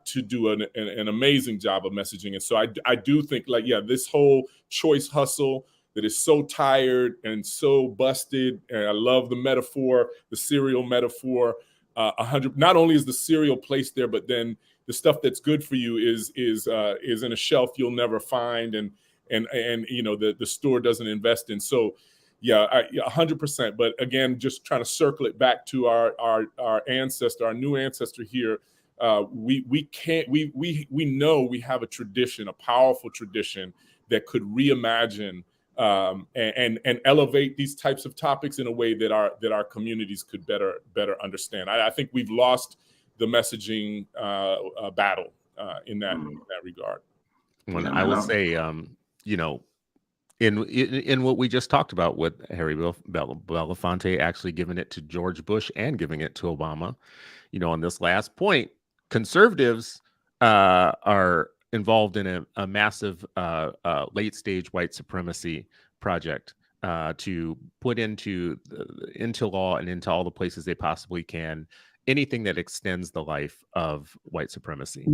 to do an amazing job of messaging. And so I do think, like, yeah, this whole choice hustle that is so tired and so busted. And I love the metaphor, the cereal metaphor. 100. Not only is the cereal placed there, but then the stuff that's good for you is in a shelf you'll never find, and the store doesn't invest in. So yeah, 100%. But again, just trying to circle it back to our ancestor, our new ancestor here. We know we have a tradition, a powerful tradition that could reimagine and elevate these types of topics in a way that our communities could better understand. I think we've lost the messaging battle in that regard. When I will say, in what we just talked about with Harry Belafonte actually giving it to George Bush and giving it to Obama, on this last point, conservatives are involved in a massive late stage white supremacy project to put into law and into all the places they possibly can anything that extends the life of white supremacy.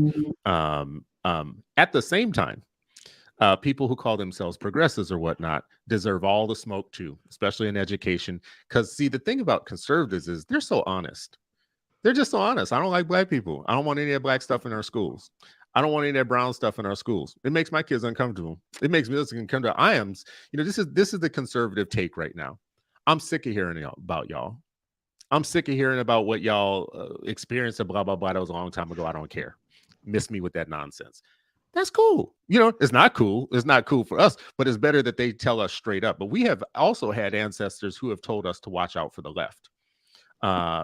At the same time, people who call themselves progressives or whatnot deserve all the smoke too, especially in education. Because see, the thing about conservatives is they're so honest. They're just so honest. I don't like black people. I don't want any of that black stuff in our schools. I don't want any of that brown stuff in our schools. It makes my kids uncomfortable. It makes me uncomfortable. This is the conservative take right now. I'm sick of hearing about y'all. I'm sick of hearing about what y'all experienced and blah, blah, blah. That was a long time ago. I don't care. Miss me with that nonsense. That's cool. It's not cool. It's not cool for us, but it's better that they tell us straight up. But we have also had ancestors who have told us to watch out for the left,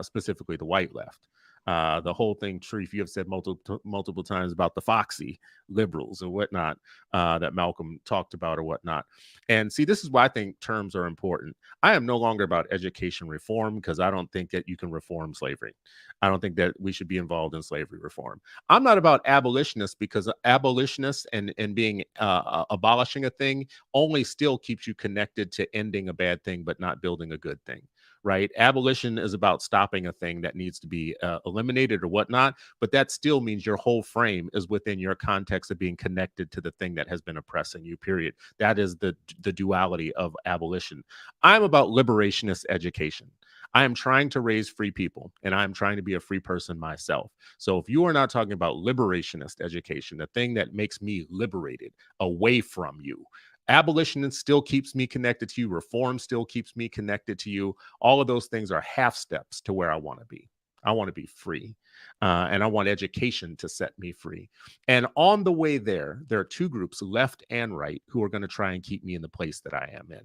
specifically the white left. The whole thing, Sharif, you have said multiple times about the foxy liberals and whatnot that Malcolm talked about or whatnot. And see, this is why I think terms are important. I am no longer about education reform because I don't think that you can reform slavery. I don't think that we should be involved in slavery reform. I'm not about abolitionists because abolitionists and being abolishing a thing only still keeps you connected to ending a bad thing but not building a good thing. Right? Abolition is about stopping a thing that needs to be eliminated or whatnot, but that still means your whole frame is within your context of being connected to the thing that has been oppressing you, period. That is the duality of abolition. I'm about liberationist education. I am trying to raise free people, and I'm trying to be a free person myself. So if you are not talking about liberationist education, the thing that makes me liberated away from you, abolition still keeps me connected to you. Reform still keeps me connected to you. All of those things are half steps to where I want to be. I want to be free. And I want education to set me free. And on the way there are two groups, left and right, who are going to try and keep me in the place that I am in.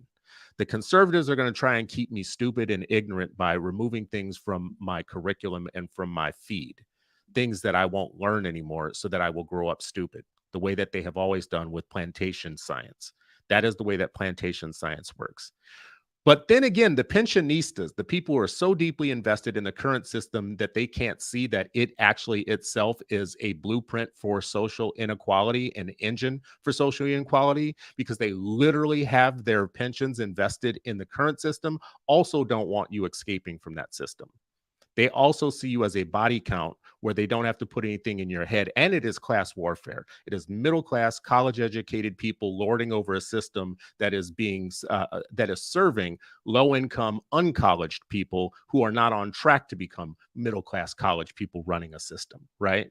The conservatives are going to try and keep me stupid and ignorant by removing things from my curriculum and from my feed, things that I won't learn anymore, so that I will grow up stupid, the way that they have always done with plantation science. That is the way that plantation science works. But then again, the pensionistas, the people who are so deeply invested in the current system that they can't see that it actually itself is a blueprint for social inequality, an engine for social inequality, because they literally have their pensions invested in the current system, also don't want you escaping from that system. They also see you as a body count where they don't have to put anything in your head. And it is class warfare. It is middle class, college educated people lording over a system that is serving low income, uncolleged people who are not on track to become middle class college people running a system, right?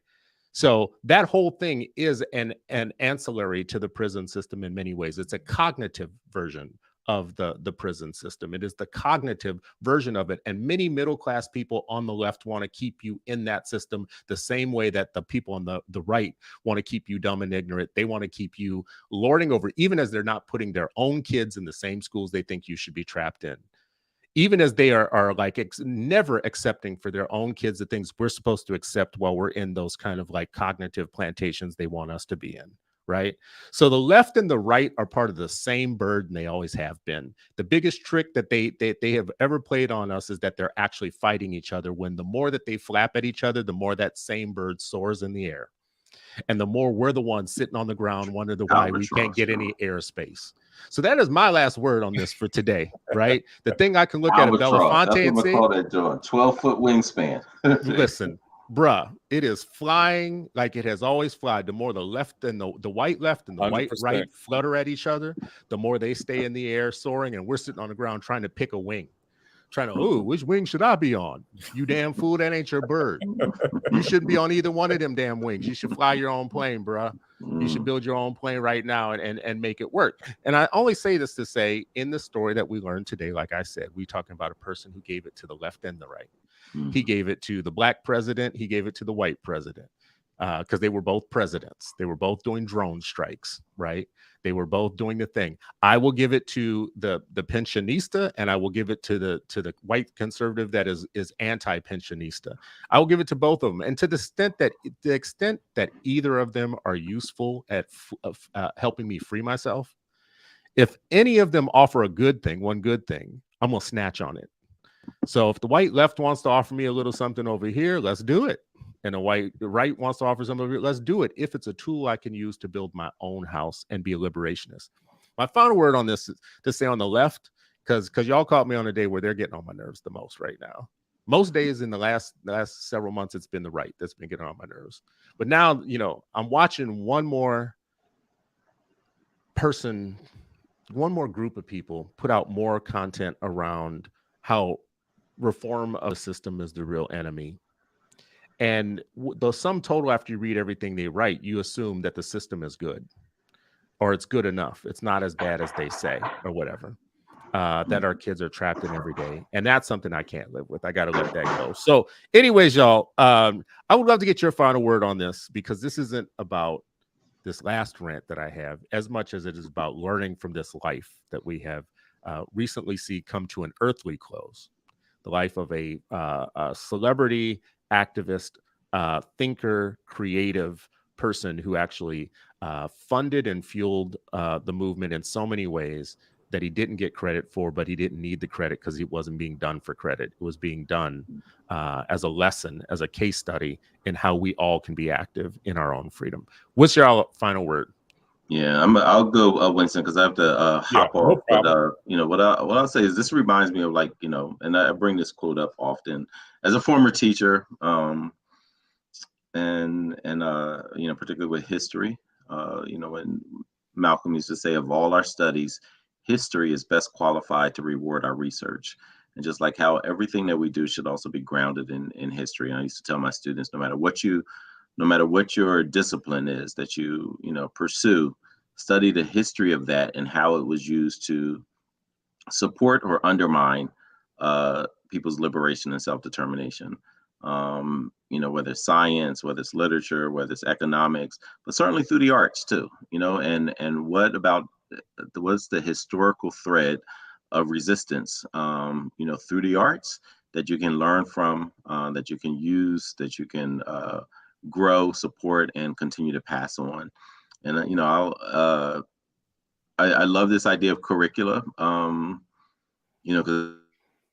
So that whole thing is an ancillary to the prison system in many ways. It's a cognitive version of the prison system. It is the cognitive version of it. And many middle-class people on the left want to keep you in that system the same way that the people on the right want to keep you dumb and ignorant. They want to keep you lording over, even as they're not putting their own kids in the same schools they think you should be trapped in. Even as they are like never accepting for their own kids the things we're supposed to accept while we're in those kind of like cognitive plantations they want us to be in. Right. So the left and the right are part of the same bird, and they always have been. The biggest trick that they have ever played on us is that they're actually fighting each other, when the more that they flap at each other, the more that same bird soars in the air. And the more we're the ones sitting on the ground wondering why we can't get any airspace. So that is my last word on this for today, right? The thing I can look at Belafonte and say, call that joint 12-foot wingspan. Listen, bruh, it is flying like it has always flied. The more the left and the white left and the 100%. White right flutter at each other, the more they stay in the air soaring, and we're sitting on the ground trying to pick a wing. Trying to, ooh, which wing should I be on? You damn fool, that ain't your bird. You shouldn't be on either one of them damn wings. You should fly your own plane, bruh. You should build your own plane right now and make it work. And I only say this to say, in the story that we learned today, like I said, we talking about a person who gave it to the left and the right. He gave it to the black president. He gave it to the white president, because they were both presidents. They were both doing drone strikes, right? They were both doing the thing. I will give it to the pensionista, and I will give it to the white conservative that is anti-pensionista. I will give it to both of them. And to the extent that either of them are useful at helping me free myself, if any of them offer a good thing, one good thing, I'm going to snatch on it. So if the white left wants to offer me a little something over here, let's do it. And the right wants to offer something over here, let's do it. If it's a tool I can use to build my own house and be a liberationist. My final word on this is to say on the left, because y'all caught me on a day where they're getting on my nerves the most right now. Most days in the last several months, it's been the right that's been getting on my nerves. But now, I'm watching one more group of people put out more content around how reform of the system is the real enemy. And the sum total, after you read everything they write, you assume that the system is good, or it's good enough. It's not as bad as they say, or whatever, that our kids are trapped in every day. And that's something I can't live with. I got to let that go. So anyways, y'all, I would love to get your final word on this, because this isn't about this last rant that I have as much as it is about learning from this life that we have recently see come to an earthly close. The life of a celebrity, activist, thinker, creative person who actually funded and fueled the movement in so many ways that he didn't get credit for, but he didn't need the credit because it wasn't being done for credit. It was being done as a lesson, as a case study in how we all can be active in our own freedom. What's your final word? Yeah, I'll go, Winston, because I have to hop off. But what I'll say is, this reminds me of, and I bring this quote up often as a former teacher, and particularly with history. When Malcolm used to say, of all our studies, history is best qualified to reward our research. And just like how everything that we do should also be grounded in history. And I used to tell my students, no matter what your discipline is that you pursue, study the history of that and how it was used to support or undermine people's liberation and self-determination. you know, whether it's science, whether it's literature, whether it's economics, but certainly through the arts too, you know, and what's the historical thread of resistance, you know, through the arts that you can learn from, that you can use, that you can grow, support, and continue to pass on. And, you know, I love this idea of curricula, you know,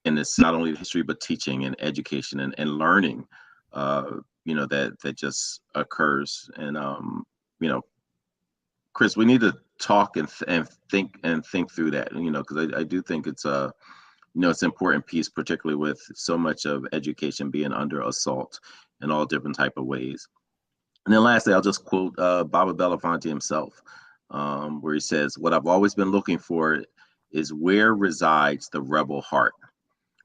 and it's not only history, but teaching and education and learning, you know, that just occurs. And, you know, Chris, we need to talk and think through that, you know, because I do think it's you know, it's an important piece, particularly with so much of education being under assault in all different type of ways. And then lastly, I'll just quote Baba Belafonte himself, where he says, "What I've always been looking for is where resides the rebel heart.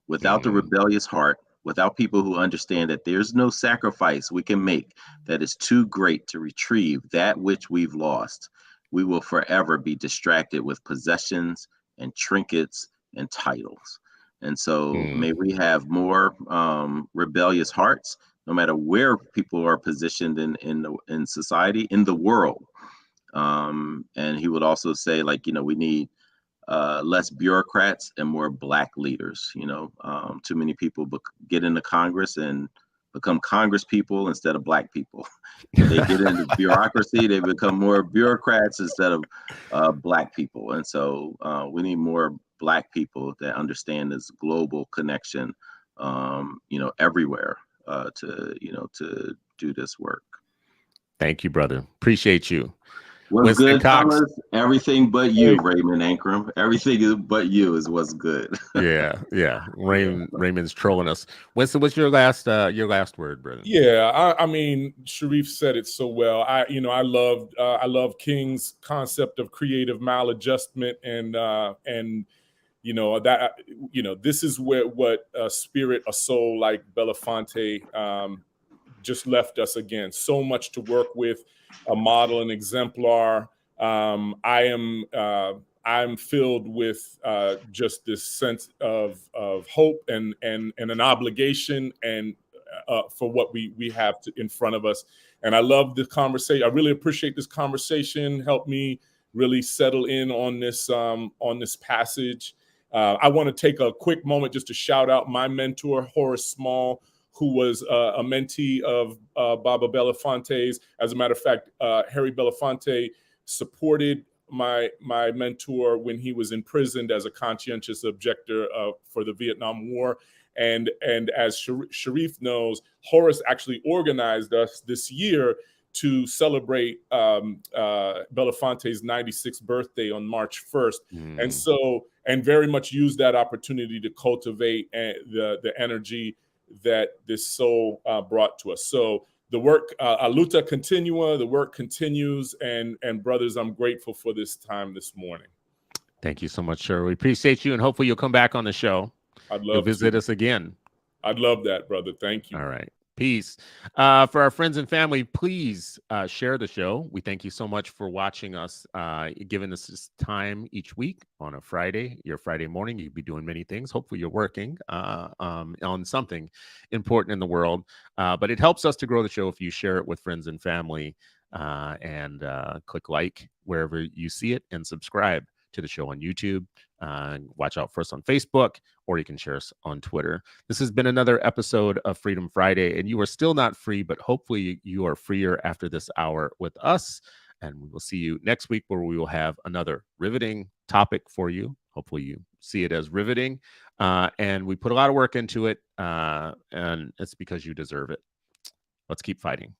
Without the rebellious heart, without people who understand that there's no sacrifice we can make that is too great to retrieve that which we've lost, we will forever be distracted with possessions and trinkets and titles." And so may we have more rebellious hearts, no matter where people are positioned in society, in the world. And he would also say, like, you know, we need less bureaucrats and more Black leaders. You know, too many people get into Congress and become Congress people instead of Black people. They get into bureaucracy, they become more bureaucrats instead of Black people. And so we need more Black people that understand this global connection, you know, everywhere, to do this work. Thank you, brother. Appreciate you. What's Winston good, Cox. fellas? Everything but you, Raymond Ankrum. Everything but you is what's good. Yeah. Raymond's trolling us. Winston, what's your last word, brother? Yeah, I mean, Sharif said it so well. I love King's concept of creative maladjustment, and you know that this is what a spirit, a soul like Belafonte just left us again. So much to work with, a model, an exemplar. I'm filled with just this sense of hope and an obligation and for what we have in front of us. And I love the conversation. I really appreciate this conversation. Helped me really settle in on this passage. I want to take a quick moment just to shout out my mentor, Horace Small, who was a mentee of Baba Belafonte's. As a matter of fact, Harry Belafonte supported my mentor when he was imprisoned as a conscientious objector for the Vietnam War. And as Sharif knows, Horace actually organized us this year to celebrate Belafonte's 96th birthday on March 1st. And very much used that opportunity to cultivate the energy that this soul brought to us. So the work, Aluta continua, the work continues. And brothers, I'm grateful for this time this morning. Thank you so much, sir. We appreciate you, and hopefully you'll come back on the show. I'd love You'll visit us again. I'd love that, brother. Thank you. All right. Peace. For our friends and family, please share the show. We thank you so much for watching us, giving us this time each week on a Friday, your Friday morning. You'd be doing many things. Hopefully you're working on something important in the world. But it helps us to grow the show if you share it with friends and family and click like wherever you see it and subscribe to the show on YouTube. Watch out for us on Facebook, or you can share us on Twitter. This has been another episode of Freedom Friday, and you are still not free, but hopefully you are freer after this hour with us. And we will see you next week, where we will have another riveting topic for you. Hopefully you see it as riveting. And we put a lot of work into it, and it's because you deserve it. Let's keep fighting.